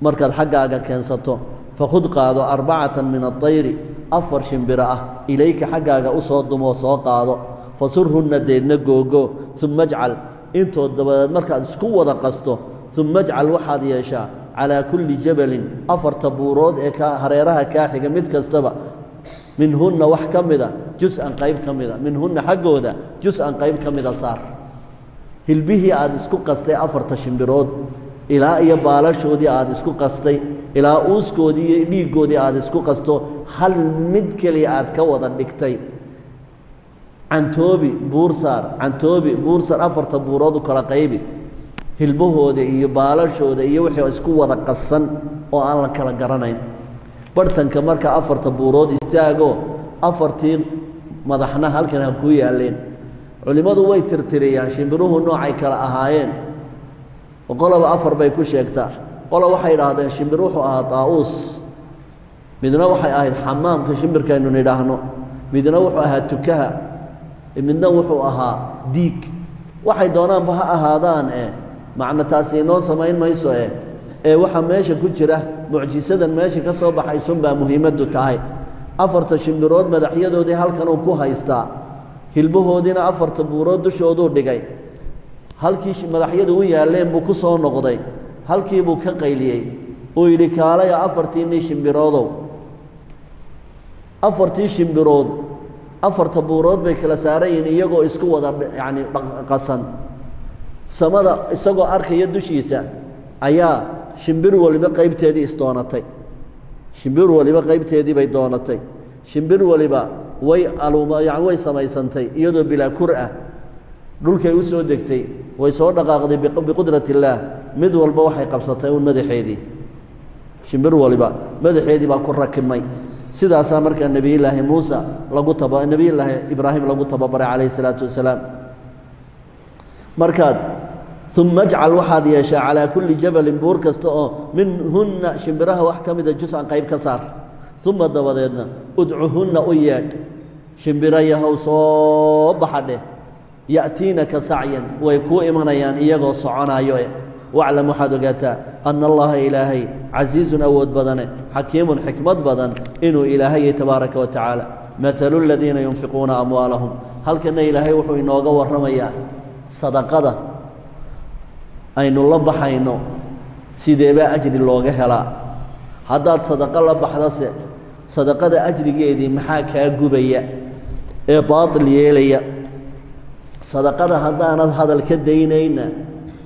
markaad xaggaaga keensato fakhud qaado 4 min aطayri 4 shimbiro ah ilayka xaggaaga u soo dumoo soo qaado fasurhunna deedna googo uma ajcal intood dabadeed markaad isku wada qasto uma ajcal waxaad yeeshaa calaa kulli jabalin 4 buurood ee hareeraha kaa xiga mid kastaba minhunna wax ka mida jus-an qayb ka mida minhunna xaggooda jus-an qayb ka mida saar hilbihii aad isku qastay 4 shimbirood ilaa iyo baalashoodii aad isku qastay ilaa uuskoodii iyo dhiiggoodii aad isku qasto hal mid keliya aad ka wada dhigtay cantoobi buursaar 4 buurood u kala qaybi hilbahooda iyo baalashooda iyo wixii isku wada qasan oo aan la kala garanayn bartanka marka 4 buurood istaago 4tii madaxna halkan ha ku yaaleen culimadu way tirtiriyaan shimbiruhu noocay kala ahaayeen qolaba 4 bay ku sheegtaa qola waxay yidhaahdeen shimbir wuxuu ahaa taa'uus midna waxay ahayd xamaamka shimbirkaynu nidhaahno midna wuxuu ahaa tukaha midna wuxuu ahaa diig waxay doonaanba ha ahaadaan macna taasi inoo samayn mayso ee waxaa meesha ku jira mucjisadan meesha ka soo baxaysunbaa muhiimaddu tahay 4 shimbirood madaxyadoodii halkan uu ku haystaa hilbahoodiina 4 buurood dushooduu dhigay halkii madaxyadu u yaalleen buu ku soo noqday halkii buu ka qayliyey uu yidhi kaalaya 4tii shimbiroodow 4tii shimbirood 4 buurood bay kala saaran yihiin iyagoo isku wada yani qasan samada isagoo arkaya dushiisa ayaa shimbir waliba qaybteedii isdoonatay shimbir waliba qaybteedii bay doonatay shimbir waliba way samaysantay iyadoo bilaa kur ah dhulkay u soo degtay way soo dhaqaaqday biqudrati illaah mid walba waxay qabsatay un madaxeedii shimbir waliba madaxeedii baa ku rakibmay sidaasaa markaa nebiyullaahi muusa nebiyullaahi ibraahim lagu tababaray calayhi salaatu wasalaam markaad uma ajcal waxaad yeeshaa calaa kulli jabalin buur kasta oo minhunna shimbiraha wax ka mida jus-an qayb ka saar uma dabadeedna udcuhunna u yeedh shimbiro yahow soo baxa dheh ya'tiinaka sacyan way kuu imanayaan iyagoo soconaayo waclam waxaad ogaataa ana allaha ilaahay casiizun awood badane xakiimun xikmad badan inuu ilaahayay tabaaraka wa tacaala maalu aladiina yunfiquuna amwaalahum halkana ilaahay wuxuu inooga warramayaa sadaqada aynu la baxayno sideebaa ajri looga helaa haddaad sadaqo la baxdase sadaqada ajrigeedii maxaa kaa gubaya ee baatil yeelaya sadaqada haddaanad hadal ka daynayna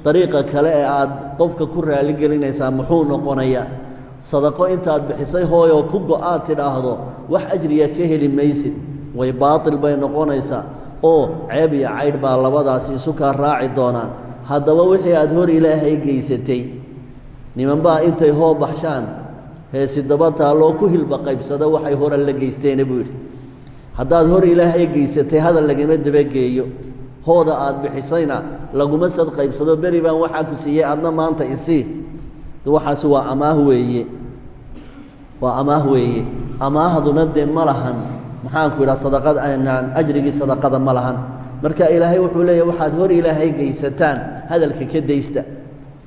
dariiqa kale ee aad qofka ku raaligelinaysaa muxuu noqonayaa sadaqo intaad bixisay hooyoo ku go-aad tidhaahdo wax ajriga ka heli maysid way baatil bay noqonaysaa oo ceeb iyo caydh baa labadaasi isu kaa raaci doonaan haddaba wixii aad hor ilaahay geysatay nimanbaa intay hoo baxshaan heesi daba taalloo ku hilba qaybsada waxay hore la geysteena buu yidhi haddaad hor ilaahay geysatay hadal lagama dabageeyo hooda aad bixisayna laguma sad qaybsado beri baan waxaa ku siiyey adna maanta isii waxaasi waa amaah weeye amaahduna dee ma lahan maxaanku idhaha sadaqada ajrigii sadaqada ma lahan marka ilaahay wuxuu leeyahy waxaad hor ilaahay geysataan hadalka ka daysta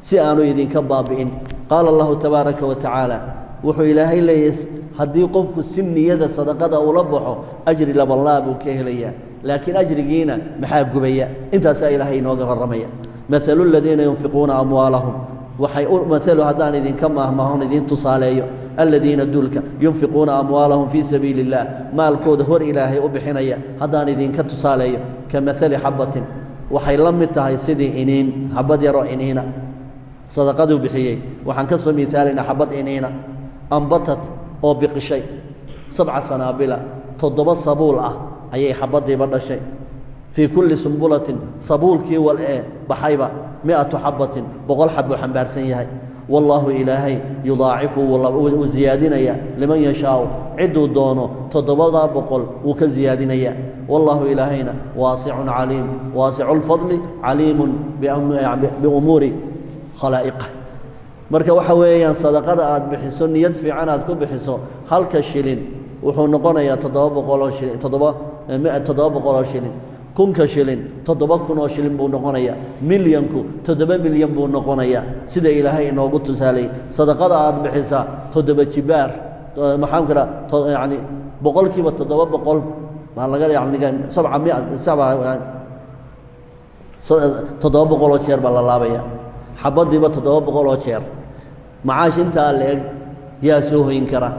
si aanu idinka baabi'in qaala allahu tabaaraka wa tacaala wuxuu ilaahay leeyahy haddii qofku si niyada sadaqada ula baxo ajri labanlaa buu ka helayaa laakiin ajrigiina maxaa gubaya intaasaa ilaahay inooga warramaya maalu aladiina yunfiquuna amwaalahum waxay u matalo haddaan idinka maahmaahon idin tusaaleeyo aladiina duulka yunfiquuna amwaalahum fii sabiili اllah maalkooda hor ilaahay u bixinaya haddaan idinka tusaaleeyo ka maali xabatin waxay la mid tahay sidii iniin xabad yaroo iniina sadaqaduu bixiyey waxaan ka soo miaalina xabad iniina ambatad oo biqishay 7 sanaabila 7 sabuul ah ayay xabadiiba dhashay fii kulli sumbulatin sabuulkii wal ee baxayba 100 xabatin 100 xabuu xambaarsan yahay wallaahu ilaahay yudaacifu wuu ziyaadinaya liman yashaau ciduu doono 700 wuu ka ziyaadinaya wallaahu ilaahayna waasicun caliim waasicu lfadli caliimun biumuuri khalaa'iqah marka waxa weeyaan sadaqada aad bixiso niyad fiican aad ku bixiso halka shilin wuxuu noqonayaa 700 oo shilin 700 oo shilin kunka shilin 7,000 oo shilin buu noqonayaa milyanku 7 milyan buu noqonayaa sida ilaahay inoogu tusaalay sadaqada aad bixisa 7 jibaar maxaan kala yani boqolkiiba 700 ma laga yani 700 oo jeer baa la laabaya xabadiiba 700 oo jeer macaash intaa leeg yaa soo hoyin kara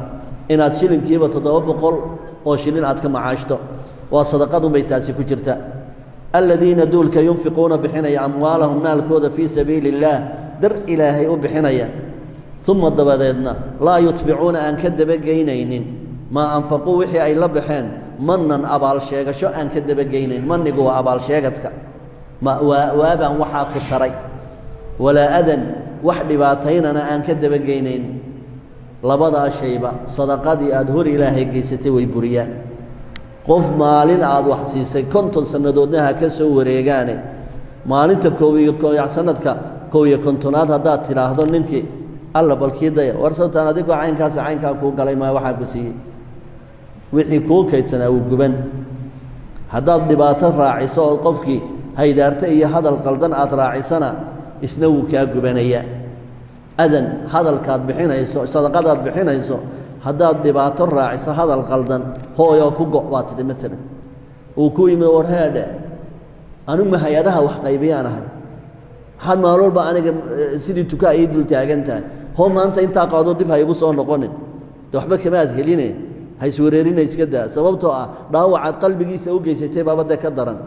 inaad shilinkiiba 700 oo shilin aad ka macaashto waa sadaqadu bay taasi ku jirta aladiina duulka yunfiquuna bixinaya amwaalahum maalkooda fii sabiili اllaah dar ilaahay u bixinaya uma dabadeedna laa yutbicuuna aan ka dabageynaynin maa anfaquu wixii ay la baxeen manan abaal sheegasho aan ka dabageynayn manigu waa abaal sheegadka waabaan waxaa ku taray walaa adan wax dhibaataynana aan ka dabageynayn labadaa shayba sadaqadii aad hor ilaahay geysatay way buriyaan qof maalin aad wax siisay 50 sannadoodna ha ka soo wareegaane maalinta sanadka 51aad haddaad tidhaahdo ninkii alla balkii daya war sabtaan adigoo caynkaasi caynkaa kuu galay maa waxaa ku siiyey wixii kuu kaydsanaa wuu guban haddaad dhibaato raaciso oo qofkii haydaarta iyo hadal qaldan aad raacisana isna wuu kaa gubanayaa adan hadalkaad bixinayso sadaqadaad bixinayso haddaad dhibaato raaciso hadal qaldan hooyoo ku go' baa tidhi maalan uu ku yimi war heedhe aniguma hay-adaha wax qaybiyaan ahay maxaad maalin walba aniga sidii tukaa ii dul taagan tahay hoo maanta intaa qaado dib ha igu soo noqonin de waxba kamaad heline ha iswareerina iska daa sababtoo ah dhaawacaad qalbigiisa u geysatay baabadee ka daran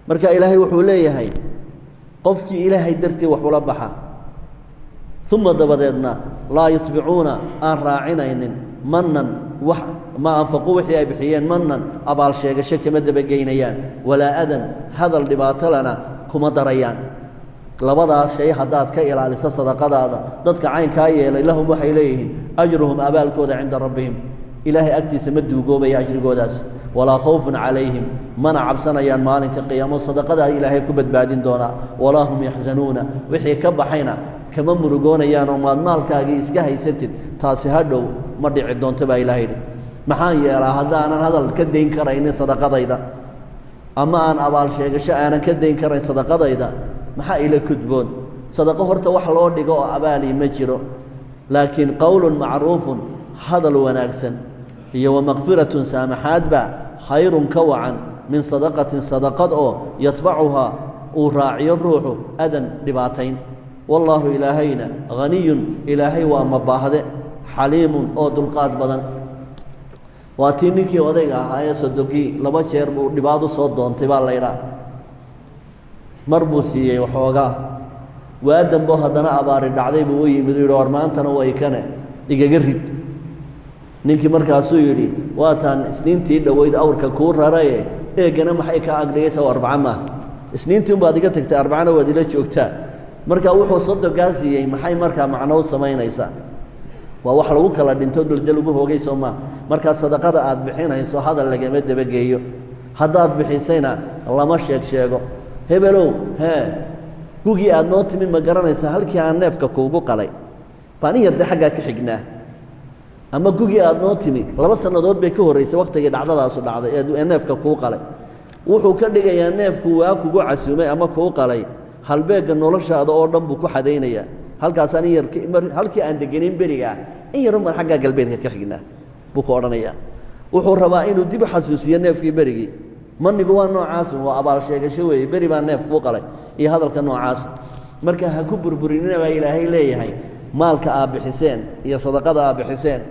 marka ilaahay wuxuu leeyahay qofkii ilaahay dartii wax ula baxa uma dabadeedna laa yutbicuuna aan raacinaynin manan wax ma anfaquu wixii ay bixiyeen manan abaal sheegasho kama dabageynayaan walaa adan hadal dhibaato lana kuma darayaan labadaas shay haddaad ka ilaaliso sadaqadaada dadka caynkaa yeelay lahum waxay leeyihiin ajruhum abaalkooda cinda rabbihim ilaahay agtiisa ma duugoobaya ajrigoodaas walaa khawfun calayhim mana cabsanayaan maalinka qiyaamo sadaqadaa ilaahay ku badbaadin doonaa walaa hum yaxzanuuna wixii ka baxayna kama murugoonayaanoo maad maalkaagii iska haysatid taasi hadhow ma dhici doonto baa ilahay yidhi maxaan yeelaa haddaanan hadal ka dayn karaynin sadaqadayda ama aan abaal sheegasho aanan ka dayn karayn sadaqadayda maxaa ila kudboon sadaqo horta wax loo dhigo oo abaali ma jiro laakiin qowlun macruufun hadal wanaagsan iyo wamakfiratun saamaxaadba khayrun ka wacan min sadaqatin sadaqad oo yatbacuhaa uu raaciyo ruuxu adan dhibaatayn wallaahu ilaahayna haniyun ilaahay waa mabaahde xaliimun oo dulqaad badan waa tii ninkii odayga ahaa ee sodogii 2 jeer buu dhibaado soo doontay baa laydhaa mar buu siiyey waxoogaa waa dambo haddana abaari dhacday buu u yimid u yidhi war maantana way kane igaga rid ninkii markaasuu yidhi waataan isniintii dhoweyd awrka kuu raraye eegana maxay kaa agdhigaysa oo 4 maaha isniintii unbaad iga tagtay 4na waad ila joogtaa marka wuxuu sodogaa siiyey maxay markaa macno u samaynaysaa waa wax lagu kala dhinto dulda lagu hoogay soo maa markaa sadaqada aad bixinayso hadal lagama dabageeyo haddaad bixisayna lama sheego hebelow hee gugii aad noo timi ma garanaysaa halkii aan neefka kuugu qalay baan yarde xaggaa ka xignaa ama gugii aad noo timi 2 sannadood bay ka horraysay wakhtigii dhacdadaasu dhacday ee neefka kuu qalay wuxuu ka dhigayaa neefku waa kugu casuumay ama kuu qalay halbeegga noloshaada oo dhan buu ku xadaynayaa halkaasaan halkii aan degenin berigaa in yarun baan xaggaa galbeedka ka xignaa buu ku odhanayaa wuxuu rabaa inuu dib u xasuusiyo neefkii berigii manigu waa noocaasun waa abaal sheegasho weeye beri baa neef kuu qalay iyo hadalka noocaas marka ha ku burburinina baa ilaahay leeyahay maalka aad bixiseen iyo sadaqada aad bixiseen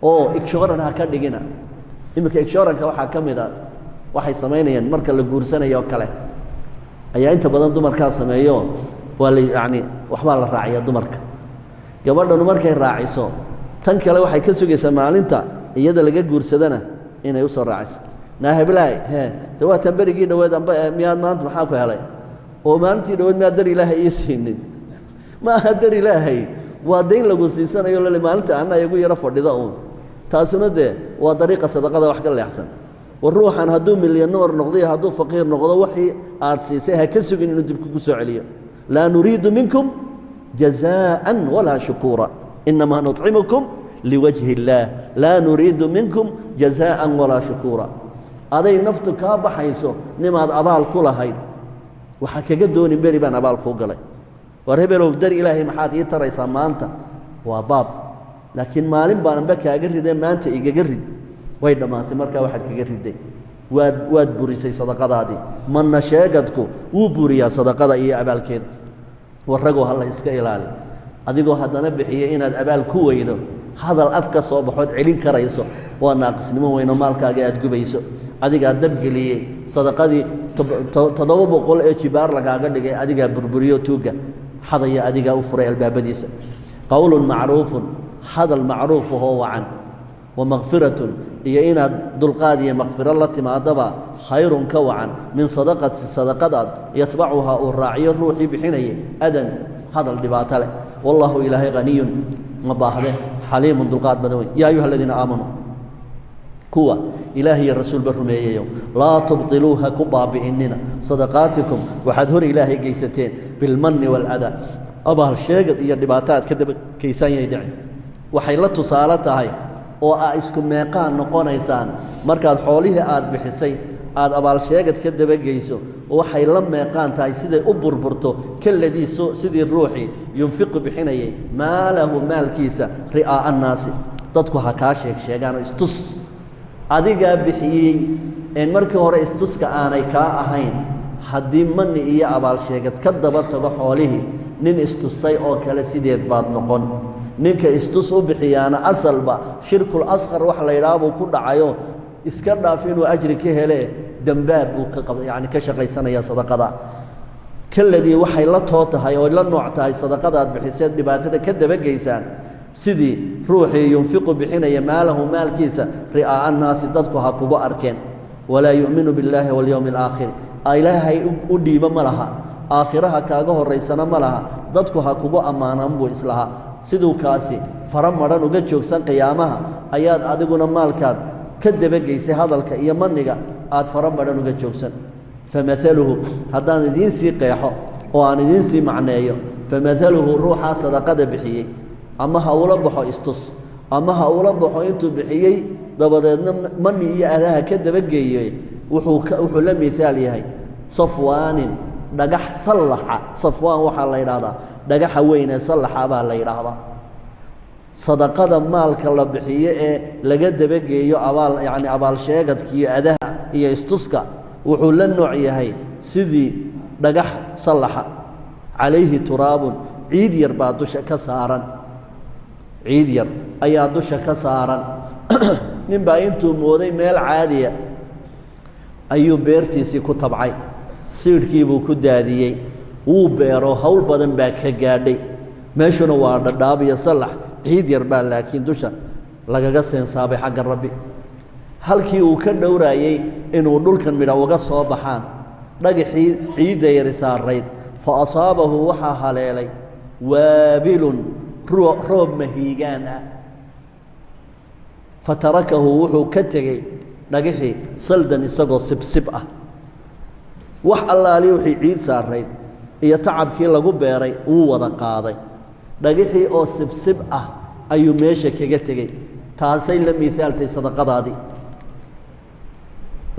oo igshooran ha ka dhigina iminka igshooranka waxaa ka mid a waxay samaynayaan marka la guursanayo kale ayaa inta badan dumarkaa sameeyo waa la yacni waxbaa la raaciya dumarka gabadhanu markay raaciso tan kale waxay ka sugaysaa maalinta iyada laga guursadana inay u soo raaciso naahiblaahi de waa tan berigii dhaweed amba miyaad maanta maxaa ku helay oo maalintii dhaweed miyaad dar ilaahay ii siinin ma aha dar ilaahay waa dayn lagu siisanayo lale maalinta anna igu yaro fadhida uun taasuna dee waa dariiqa sadaqada wax ka leexsan war ruuxan hadduu milyaneer noqdo iyo hadduu faqiir noqdo wixii aad siisay ha ka sugin inuu dib kugu soo celiyo laa nuriidu minkum jazaa'an walaa shukuura inamaa nuطcimukum liwajhi illaah laa nuriidu minkum jazaa'an walaa shukuura aday naftu kaa baxayso nimaad abaal ku lahayd waxaa kaga doonin beri baan abaal kuu galay war hebelow dar ilaahay maxaad ii taraysaa maanta waa baab laakiin maalin baan anba kaaga ridee maanta igaga rid way dhammaatay markaa waxaad kaga riday waad burisay sadaqadaadii manna sheegadku wuu buriyaa sadaqada iyo abaalkeeda warragoo ha la iska ilaali adigoo haddana bixiyey inaad abaal ku weydo hadal af ka soo baxood celin karayso waa naaqisnimo weyno maalkaaga aad gubayso adigaa dabgeliyey sadaqadii 700 ee jibaar lagaaga dhigay adigaa burburiyo tuugga xadaya adigaa u furay albaabadiisa qowlun macruufun hadal macruuf ahoo wacan wamaqfiratun iyo inaad dulqaad iyo maqfiro la timaadaba khayrun ka wacan min sadaqati sadaqadaad yatbacuhaa uu raaciyo ruuxii bixinayay adan hadal dhibaato leh wallaahu ilaahay haniyun ma baahde xaliimun dulqaad badan wey yaa ayuha aladiina aamanuu kuwa ilaah iyo rasuulba rumeeyayo laa tubtiluu ha ku baabi'inina sadaqaatikum waxaad hor ilaahay geysateen bilmanni waaladaa abaal sheegad iyo dhibaato aad ka daba kaysaan yay dhicin waxay la tusaale tahay oo aa isku meeqaan noqonaysaan markaad xoolihii aad bixisay aad abaal sheegad ka dabageyso waxay la meeqaan tahay siday u burburto kaladiisu sidii ruuxii yunfiqu bixinayay maalahu maalkiisa ri'aa'a annaasi dadku ha kaa sheegaanoo istus adigaa bixiyey een markii hore istuska aanay kaa ahayn haddii mani iyo abaal sheegad ka daba tago xoolihii nin istusay oo kale sideed baad noqon ninka istus u bixiyaana asalba shirkul asqar wax la yidhaha buu ku dhacayo iska dhaaf inuu ajri ka hele dembaab buu yani ka shaqaysanaya sadaqada kaladii waxay la too tahay oo la nooc tahay sadaqadaad bixiseed dhibaatada ka dabageysaan sidii ruuxii yunfiqu bixinaya maalahu maalkiisa ri'aa'a annaasi dadku ha kugu arkeen walaa yu'minu billaahi walyowmi alaakhir ilaahay u dhiibo ma laha aakhiraha kaaga horaysana ma laha dadku ha kugu ammaanan buu islahaa siduu kaasi fara madhan uga joogsan qiyaamaha ayaad adiguna maalkaad ka dabageysay hadalka iyo maniga aad fara madhan uga joogsan famaaluhu haddaan idiin sii qeexo oo aan idiin sii macneeyo famaaluhu ruuxaa sadaqada bixiyey ama ha ula baxo istus ama ha ula baxo intuu bixiyey dabadeedna mani iyo adaha ka dabageeyey wuxuu la miaal yahay safwaanin dhagax sallaxa safwaan waxaa la yidhaahdaa dhagaxa weynee sallaxa baa la yidhaahdaa sadaqada maalka la bixiyo ee laga dabageeyo yani abaal sheegadka iyo adaha iyo istuska wuxuu la nooc yahay sidii dhagax sallaxa calayhi turaabun ciid yar baa dusha ka saaran ciid yar ayaa dusha ka saaran nin baa intuu mooday meel caadiya ayuu beertiisii ku tabcay siidhkiibuu ku daadiyey wuu beero hawl badan baa ka gaadhay meeshuna waa dhadhaab iyo sallax ciid yar baa laakiin dusha lagaga seensaabay xagga rabbi halkii uu ka dhowraayey inuu dhulkan midha uga soo baxaan dhagaxii ciidda yari saarayd fa asaabahu waxaa haleelay waabilun roob mahiigaan ah fatarakahu wuxuu ka tegey dhagaxii saldan isagoo sibsib ah wax allaali wixii ciid saarayd iyo tacabkii lagu beeray wuu wada qaaday dhagaxii oo sibsib ah ayuu meesha kaga tegey taasay la miaaltay sadaqadaadii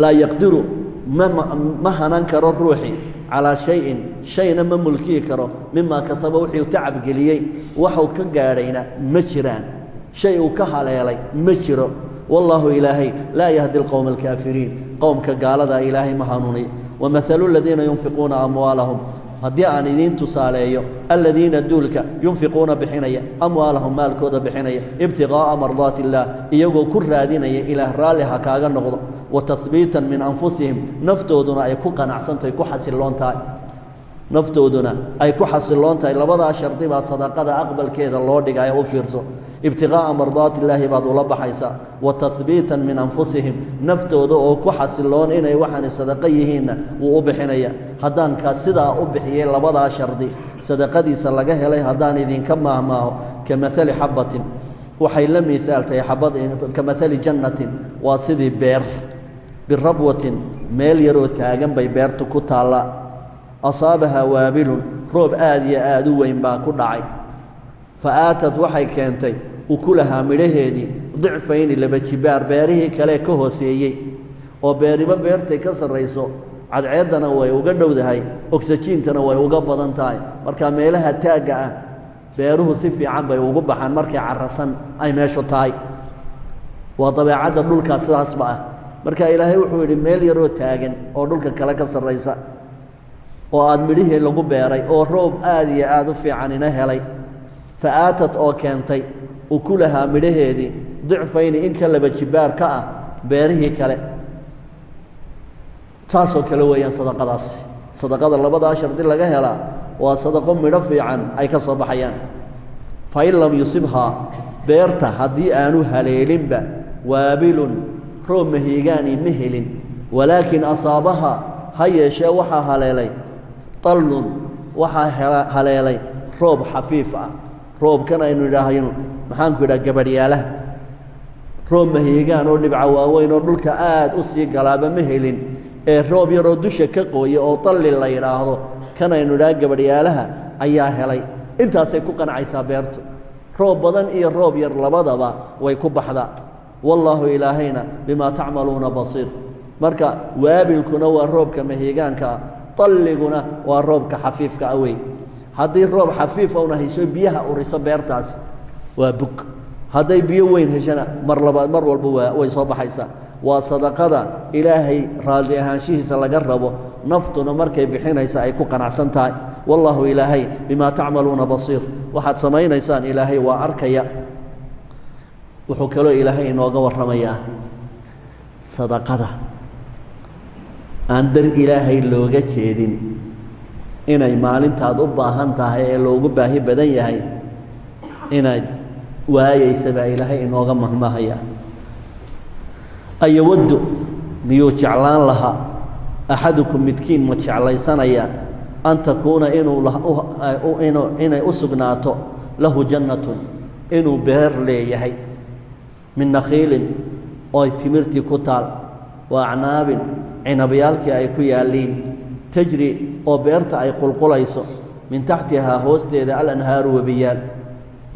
laa yaqdiru ma hanan karo ruuxii calaa shayin shayna ma mulkiyi karo mimaa kasaba wixii u tacab geliyey waxuu ka gaadhayna ma jiraan shay uu ka haleelay ma jiro wallaahu ilaahay laa yahdi alqowma alkaafiriin qowmka gaaladaa ilaahay ma hanuuniy wamahalu ladiina yunfiquuna amwaalahum haddii aan idiin tusaaleeyo aladiina duulka yunfiquuna bixinaya amwaalahum maalkooda bixinaya ibtiqaa'a mardaati illaah iyagoo ku raadinaya ilaah raalli ha kaaga noqdo wa tahbiitan min anfusihim naftooduna ay ku qanacsantahay ku xasilloon tahay naftooduna ay ku xasilloon tahay labadaa shardi baa sadaqada aqbalkeeda loo dhigaya u fiirso ibtiqaa'a mardaati illaahi baad ula baxaysaa wa tahbiitan min anfusihim naftooda oo ku xasilloon inay waxaani sadaqo yihiinna wuu u bixinaya haddaan kaa sidaa u bixiyey labadaa shardi sadaqadiisa laga helay haddaan idinka maahmaaho ka maali xabbatin waxay la miaal tahay xabad ka maali jannatin waa sidii beer birabwatin meel yaroo taagan bay beertu ku taallaa asaabahaa waabilun roob aad iyo aad u weyn baa ku dhacay fa aatad waxay keentay ukulahaa midhaheedii dicfayni laba jibaar beerihii kale ka hooseeyey oo beeriba beertay ka sarrayso cadceeddana way uga dhowdahay ogsajiintana way uga badan tahay marka meelaha taagga ah beeruhu si fiican bay ugu baxaan markay carrasan ay meeshu tahay waa dabeecadda dhulkaa sidaasba ah marka ilaahay wuxuu yidhi meel yaroo taagan oo dhulka kale ka sarraysa oo aad midhihii lagu beeray oo roob aad iyo aad u fiican ina helay fa aatad oo keentay ukulahaa midhaheedii dicfayni in ka laba jibaar ka ah beerihii kale saasoo kale weeyaan sadaqadaasi sadaqada labadaa shardi laga helaa waa sadaqo midho fiican ay ka soo baxayaan fa in lam yusibhaa beerta haddii aanu haleelinba waabilun roob mahiigaani ma helin walaakin asaabaha ha yeeshee waxaa haleelay طلٌ waxaa haleelay roob xafiif ah roobkan aynu idhaahayno maxaanku idhaha gabadhyaalaha roob mahiigaan oo dhibca waaweyn oo dhulka aad u sii galaaba ma helin ee roob yaroo dusha ka qooya oo talli la yidhaahdo kan aynu idhaha gabadhyaalaha ayaa helay intaasay ku qancaysaa beertu roob badan iyo roob yar labadaba way ku baxdaa wallaahu ilaahayna bimaa tacmaluuna basiir marka waabilkuna waa roobka mahiigaanka ah talliguna waa roobka xafiifka ah wey haddii roob xafiifa una hayso biyaha uriso beertaas waa bug hadday biyo weyn heshana mar labaad mar walba way soo baxaysaa waa sadaqada ilaahay raalli ahaanshihiisa laga rabo naftuna markay bixinaysa ay ku qanacsan tahay wallaahu ilaahay bimaa tacmaluuna basiir waxaad samaynaysaan ilaahay waa arkaya wuxuu kaloo ilaahay inooga warramayaa sadaqada aan dar ilaahay looga jeedin inay maalintaad u baahan tahay ee loogu baahi badan yahay inaad waayeysa baa ilaahay inooga mahmahaya ayawaddu miyuu jeclaan lahaa axadukum midkiin ma jeclaysanaya an takuuna inay u sugnaato lahu jannatun inuu beer leeyahay min nakhiilin oo ay timirtii ku taal wa acnaabin cinabyaalkii ay ku yaalliin tajri oo beerta ay qulqulayso min taxtihaa hoosteeda alanhaaru webiyaal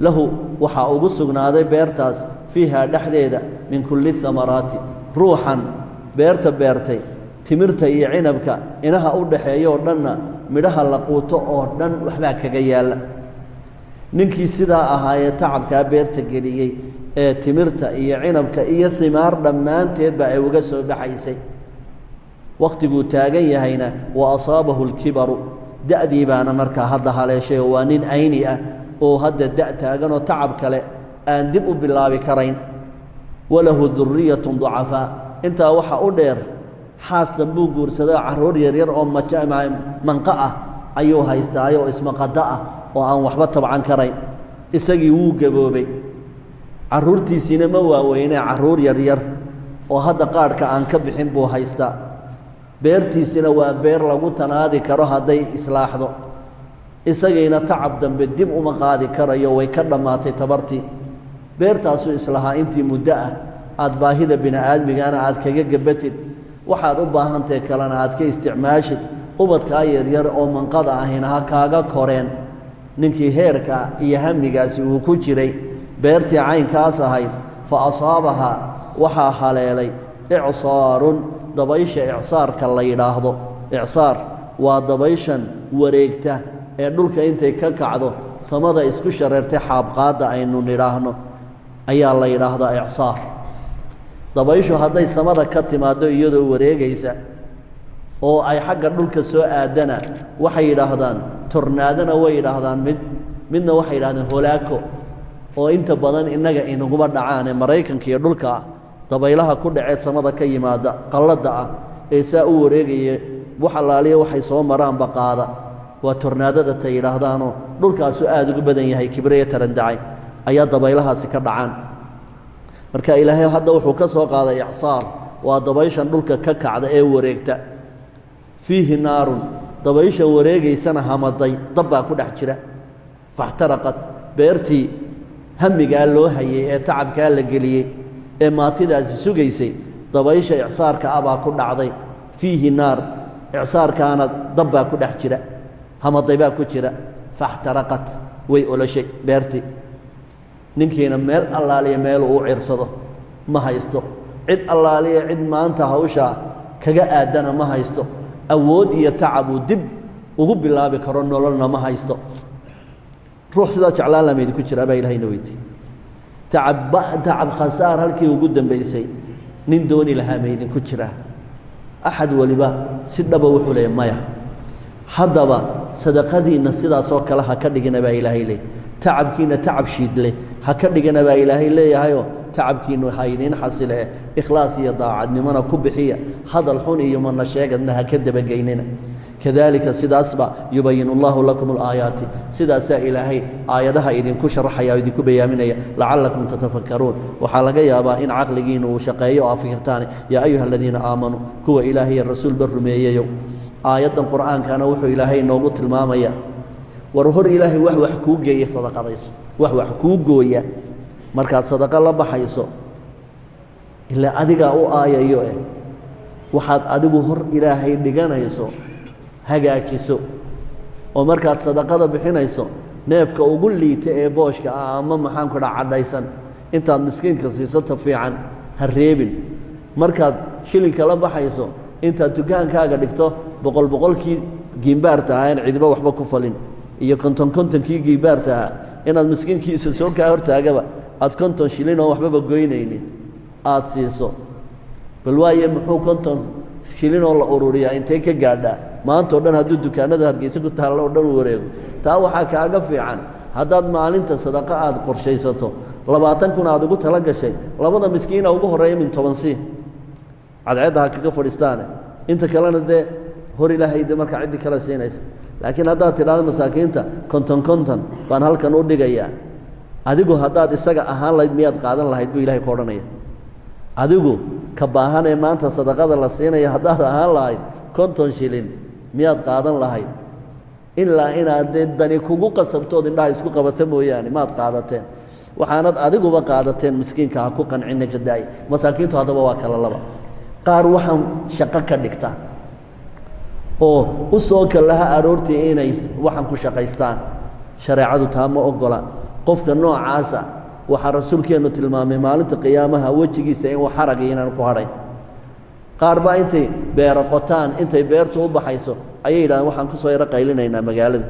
lahu waxaa ugu sugnaaday beertaas fiihaa dhexdeeda min kulli hamaraati ruuxan beerta beertay timirta iyo cinabka inaha u dhaxeeya oo dhanna midhaha la quuto oo dhan waxbaa kaga yaalla ninkii sidaa ahaayee tacabkaa beerta geliyey ee timirta iyo cinabka iyo himaar dhammaanteedba ay uga soo baxaysay wakhtiguu taagan yahayna wa asaabahu lkibaru da'dii baana markaa hadda haleeshay oo waa nin ayni ah oo hadda da' taaganoo tacab kale aan dib u bilaabi karayn walahu duriyatun ducafaa intaa waxa u dheer xaas dambuu guursaday carruur yaryar oo manqa ah ayuu haystaayo oo ismaqada ah oo aan waxba tabcan karayn isagii wuu gaboobay carruurtiisiina ma waaweynee carruur yaryar oo hadda qaadhka aan ka bixin buu haystaa beertiisina waa beer lagu tanaadi karo hadday islaaxdo isagiina tacab dambe dib uma qaadi karayo way ka dhammaatay tabartii beertaasuu islahaa intii muddo ah aad baahida bini'aadmigana aad kaga gabatid waxaad u baahantahe kalena aad ka isticmaashid ubadkaa yaryar oo manqada ahina ha kaaga koreen ninkii heerka iyo hamigaasi uu ku jiray beertii caynkaas ahayd fa asaabahaa waxaa haleelay icsaarun dabaysha icsaarka la yidhaahdo icsaar waa dabayshan wareegta ee dhulka intay ka kacdo samada isku shareertay xaabqaadda aynu nidhaahno ayaa la yidhaahdaa icsaar dabayshu hadday samada ka timaaddo iyadoo wareegaysa oo ay xagga dhulka soo aadana waxay yidhaahdaan tornaadana way yidhaahdaan midna waxay yidhahdeen holaako oo inta badan innaga inaguba dhacaane maraykanka iyo dhulka dabaylaha ku dhacee samada ka yimaada qalladda ah ee saa u wareegaya wax allaaliya waxay soo maraanba qaada waa tornaadada ta yidhaahdaanoo dhulkaasu aada ugu badan yahay kibriya tarandacay ayaa dabaylahaasi ka dhacaan marka ilaahay hadda wuxuu ka soo qaaday icsaar waa dabayshan dhulka ka kacda ee wareegta fiihi naarun dabaysha wareegaysana hamaday dab baa ku dhex jira faxtaraqat beertii hamigaa loo hayay ee tacabkaa la geliyey ee maatidaasi sugaysay dabaysha icsaarka ah baa ku dhacday fiihi naar icsaarkaana dab baa ku dhex jira hamaday baa ku jira faxtaraqat way oloshay beertii ninkiina meel allaaliya meel uu cirsado ma haysto cid allaaliya cid maanta hawshaa kaga aadana ma haysto awood iyo tacab uu dib ugu bilaabi karo nololna ma haysto ruux sidaa jeclaan lama idinku jiraa baa ilahayna weydiy tacab khasaar halkii ugu dambaysay nin dooni lahaa ma idinku jiraa axad waliba si dhaba wuxuu leeyahy maya haddaba sadaqadiinna sidaasoo kale ha ka dhigina baa ilaahay leey tacabkiinna tacab shiidle ha ka dhigina baa ilaahay leeyahayoo tacabkiinnu ha idiin xasile ikhlaas iyo daacadnimona ku bixiya hadal xun iyo mana sheegadna ha ka dabageynina kadalika sidaasba yubayinu allahu lakum alaayaati sidaasaa ilaahay aayadaha idinku sharaxaya oo idinku bayaaminaya lacalakum tatafakkaruun waxaa laga yaabaa in caqligiinnu uu shaqeeyo oo afkirtaan yaa ayuha aladiina aamanuu kuwa ilaahay iyo rasuulba rumeeyayo aayaddan qur'aankana wuxuu ilaahay inoogu tilmaamaya war hor ilaahay wax kuu geeya sadaqadayso wax kuu gooya markaad sadaqa la baxayso ilaa adigaa u aayayo waxaad adigu hor ilaahay dhiganayso hagaajiso oo markaad sadaqada bixinayso neefka ugu liita ee booshka ah ama maxaanku dhaa cadhaysan intaad miskiinka siisata fiican ha reebin markaad shilinka la baxayso intaad dukaankaaga dhigto boqolkii giimbaarta ahaa in cidiba waxba ku falin iyo kontonkii giimbaarta ahaa inaad miskiinkiisa soo kaa hortaagaba aad 50 shilin oo waxbaba goynaynin aad siiso bal waaye muxuu 50 shilin oo la ururiyaa intee ka gaadhaa maanta oo dhan hadduu dukaanada hargeysa ku taallo oo dhan wareego taa waxaa kaaga fiican haddaad maalinta sadaqa aad qorshaysato 20 kun aad ugu tala gashay labada miskiina ugu horeeya min 10 sii cadceedda ha kaga fadhiistaane inta kalena dee hor ilaahay de markaa ciddi kale siinaysa laakiin haddaad tidhaahdo masaakiinta konton baan halkan u dhigayaa adigu haddaad isaga ahaan lahayd miyaad qaadan lahayd buu ilahay ku odhanaya adigu ka baahan ee maanta sadaqada la siinaya haddaad ahaan lahayd 50 shilin miyaad qaadan lahayd ilaa inaad dee dani kugu qasabtood indhaha isku qabata mooyaane maad qaadateen waxaanad adiguba qaadateen miskiinka ha ku qancina ka daay masaakiintu haddaba waa kala laba qaar waxaan shaqo ka dhigta oo u soo kalaha aroortii inay waxaan ku shaqaystaan shareecadu taa ma ogola qofka noocaasa waxaa rasuulkeennu tilmaamay maalinta qiyaamaha wejigiisa in wax xarag inaan ku hadhay qaar baa intay beero qotaan intay beertu u baxayso ayay yidhahdeen waxaan ku soo yaro qaylinaynaa magaalada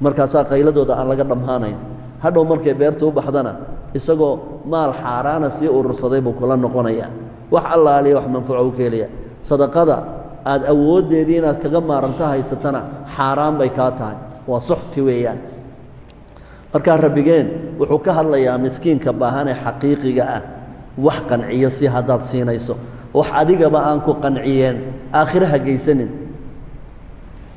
markaasaa qayladooda aan laga dhammaanayn hadhow markay beertu u baxdana isagoo maal xaaraana sii urursaday buu kula noqonayaa wax allaaliya wax manfuuco u keelaya sadaqada aad awooddeedii inaad kaga maaranto haysatana xaaraan bay kaa tahay waa suxti weeyaan markaa rabbigeen wuxuu ka hadlayaa miskiinka baahan ee xaqiiqiga ah wax qanciyo si haddaad siinayso wax adigaba aan ku qanciyeen aakhire ha geysanin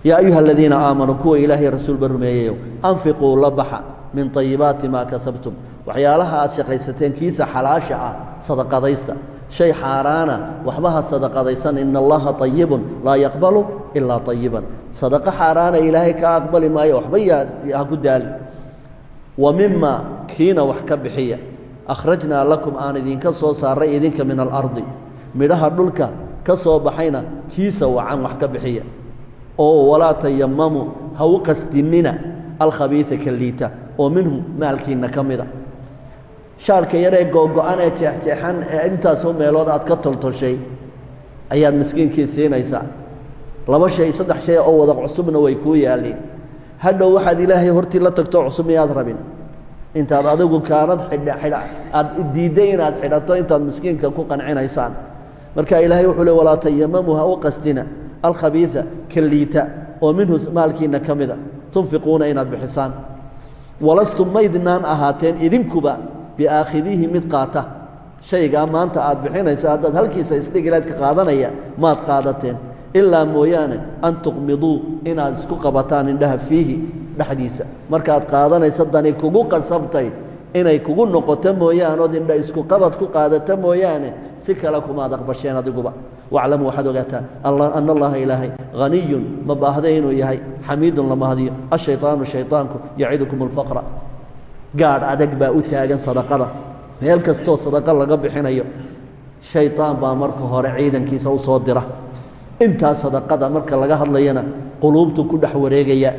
yaa ayuha aladiina aamanuu kuwa ilaahay rasuulba rumeeyayo anfiquu la baxa min طayibaati maa kasabtum waxyaalaha aad shaqaysateen kiisa xalaasha ah sadaqadaysta shay xaaraana waxba ha sadaqadaysan ina allaha طayibun laa yaqbalu ilaa طayiban sadaqa xaaraana ilaahay kaa aqbali maayo waxba ha ku daali wa mima kiina wax ka bixiya akhrajnaa lakum aan idinka soo saaray idinka min alardi midhaha dhulka ka soo baxayna kiisa wacan wax ka bixiya oo walaa tayamamu ha u qasdinina alkhabiia ka liita oo minhu maalkiinna ka mida shaarka yaree googo-an ee jeexjeexan ee intaasoo meelood aad ka toltoshay ayaad miskiinkii siinaysaa 2 shay 3 shay oo wada cusubna way kuu yaalliin hadhow waxaad ilaahay hortii la tagto cusub miyaad rabin intaad adigu kaanad aad diidday inaad xidhato intaad miskiinka ku qancinaysaan marka ilaahay wuxuu le walaa tayamamu ha u qasdina alkhabiisa ka liita oo minhu maalkiina ka mida tunfiquuna inaad bixisaan walastum maydnaan ahaateen idinkuba biaakhidiihi mid qaata shaygaa maanta aad bixinayso haddaad halkiisa isdhigilaad ka qaadanaya maad qaadateen ilaa mooyaane an tuqmiduu inaad isku qabataan indhaha fiihi dhexdiisa markaad qaadanaysa dani kugu qasabtay inay kugu noqoto mooyaane ood indha isku qabad ku qaadato mooyaane si kale kumaad aqbasheen adiguba waclamuu waxaad ogaataan ana allaha ilaahay haniyun ma baahday inuu yahay xamiidun la mahadiyo ashayطaanu shayطaanku yacidukum alfaqra gaadh adag baa u taagan sadaqada meel kastoo sadaqa laga bixinayo shayطaan baa marka hore ciidankiisa u soo dira intaa sadaqada marka laga hadlayana quluubtu ku dhex wareegaya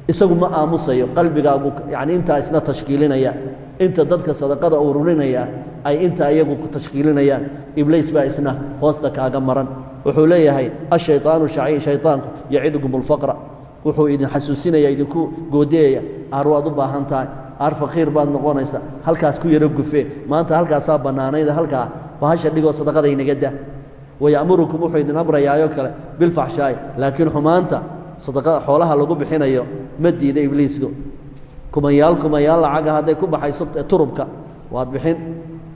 isagu ma aamusayo qalbigaagu yani intaa isna tashkiilinaya inta dadka sadaqada ururinaya ay intaa iyagu ku tashkiilinayaan ibliis baa isna hoosta kaaga maran wuxuu leeyahay ashayطaanu shayطaanku yacidukum alfaqra wuxuu idin xasuusinaya idinku goodiyaya aar waad u baahan tahay aar faqiir baad noqonaysa halkaas ku yaro gufee maanta halkaasaa bannaanayda halkaa bahasha dhigoo sadaqada inaga dah wayamurukum wuxuu idin amrayaayo kale bilfaxshaa'i laakiin xumaanta sadaqada xoolaha lagu bixinayo ma diida ibliisku kumayaal lacaga hadday ku baxayso turubka waad bixin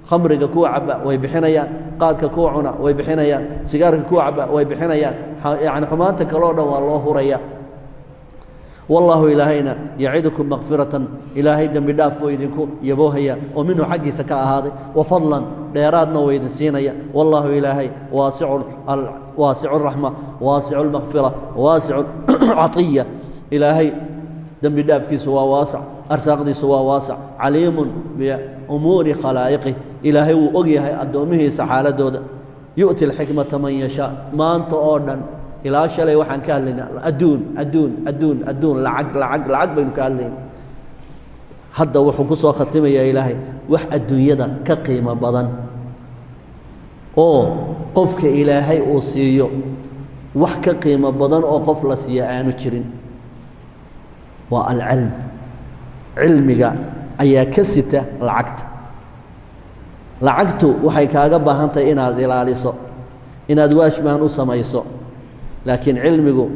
khamriga kuwa caba way bixinayaan qaadka kuwa cuna way bixinayaan sigaarka kuwa caba way bixinayaan yani xumaanta kaloo dhan waa loo huraya والله إلهينا يعدكم مغفرة إلهي دم بداف ويدكم يبوهيا ومنه حقي سكاء هذا وفضلا ليرادنا ويدسينيا والله إلهي واسع الرحمة واسع المغفرة واسع عطية إلهي دم بداف كي سوا واسع أرساق دي سوا واسع عليم بأمور خلائقه إلهي وأقيه أدومه سحالة دودة يؤتي الحكمة من يشاء ما أنت أوردن ilaa shalay waxaan ka hadlaynaa adduun lacag baynu ka hadlayna hadda wuxuu ku soo khatimayaa ilaahay wax adduunyada ka qiimo badan oo qofka ilaahay uu siiyo wax ka qiimo badan oo qof la siiya aanu jirin waa alcilm cilmiga ayaa ka sita lacagtu waxay kaaga baahan tahay inaad ilaaliso inaad waashmaan u samayso laakiin cilmigu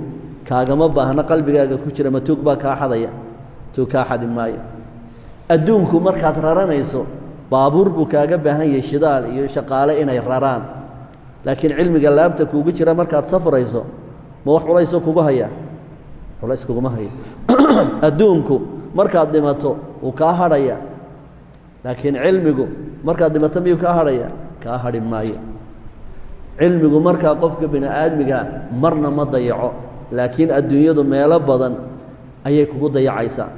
kaagama baahna qalbigaaga ku jira matuug baa kaa xadaya tuug kaa xadi maayo adduunku markaad raranayso baabuur buu kaaga baahan yahay shidaal iyo shaqaale inay raraan laakiin cilmiga laabta kuugu jira markaad safrayso ma wax culaysoo kugu haya culays kuguma hayo adduunku markaad dhimato wuu kaa hadhaya laakiin cilmigu markaad dhimato miyuu kaa hadhaya kaa hadhi maayo cilmigu markaa qofka bini aadmiga marna ma dayaco laakiin adduunyadu meelo badan ayay kugu dayacaysaa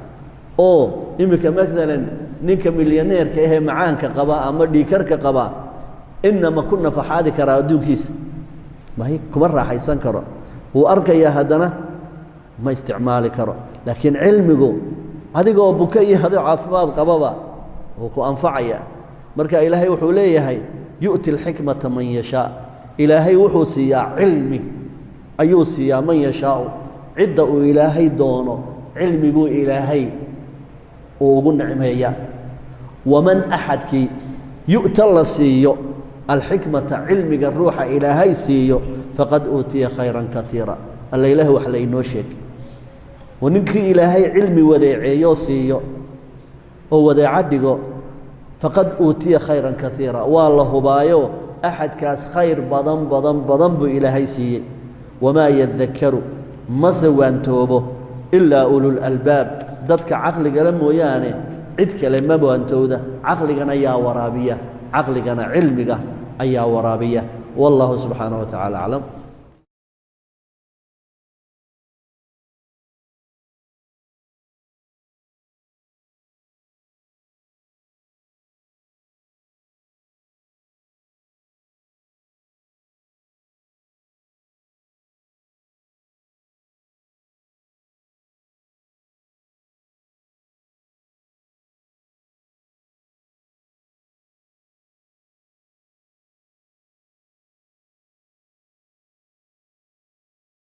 oo iminka maalan ninka milyaneerka ahee macaanka qaba ama dhiikarka qaba inama ku nafaxaadi karaa adduunkiisa may kuma raaxaysan karo wuu arkayaa haddana ma isticmaali karo laakiin cilmigu adigoo buka iyo adigoo caafimaad qababa wuu ku anfacaya marka ilaahay wuxuu leeyahay yu'ti alxikmata man yashaa ilaahay wuxuu siiyaa cilmi ayuu siiyaa man yashaau cidda uu ilaahay doono cilmi buu ilaahay uu ugu nicmeeyaa waman axadkii yu'ta la siiyo alxikmata cilmiga ruuxa ilaahay siiyo faqad uutiya khayran kaiira alla ilaahay wax laynoo sheeg oo ninkii ilaahay cilmi wadeeceeyoo siiyo oo wadeeca dhigo faqad uutiya khayran kaiira waa la hubaayo axadkaas khayr badan buu ilaahay siiyey wamaa yadakaru mase waantoobo ilaa ululalbaab dadka caqligala mooyaane cid kale ma waantowda caqligana ayaa waraabiya caqligana cilmiga ayaa waraabiya wallahu subxaanaه wa tacaala aclam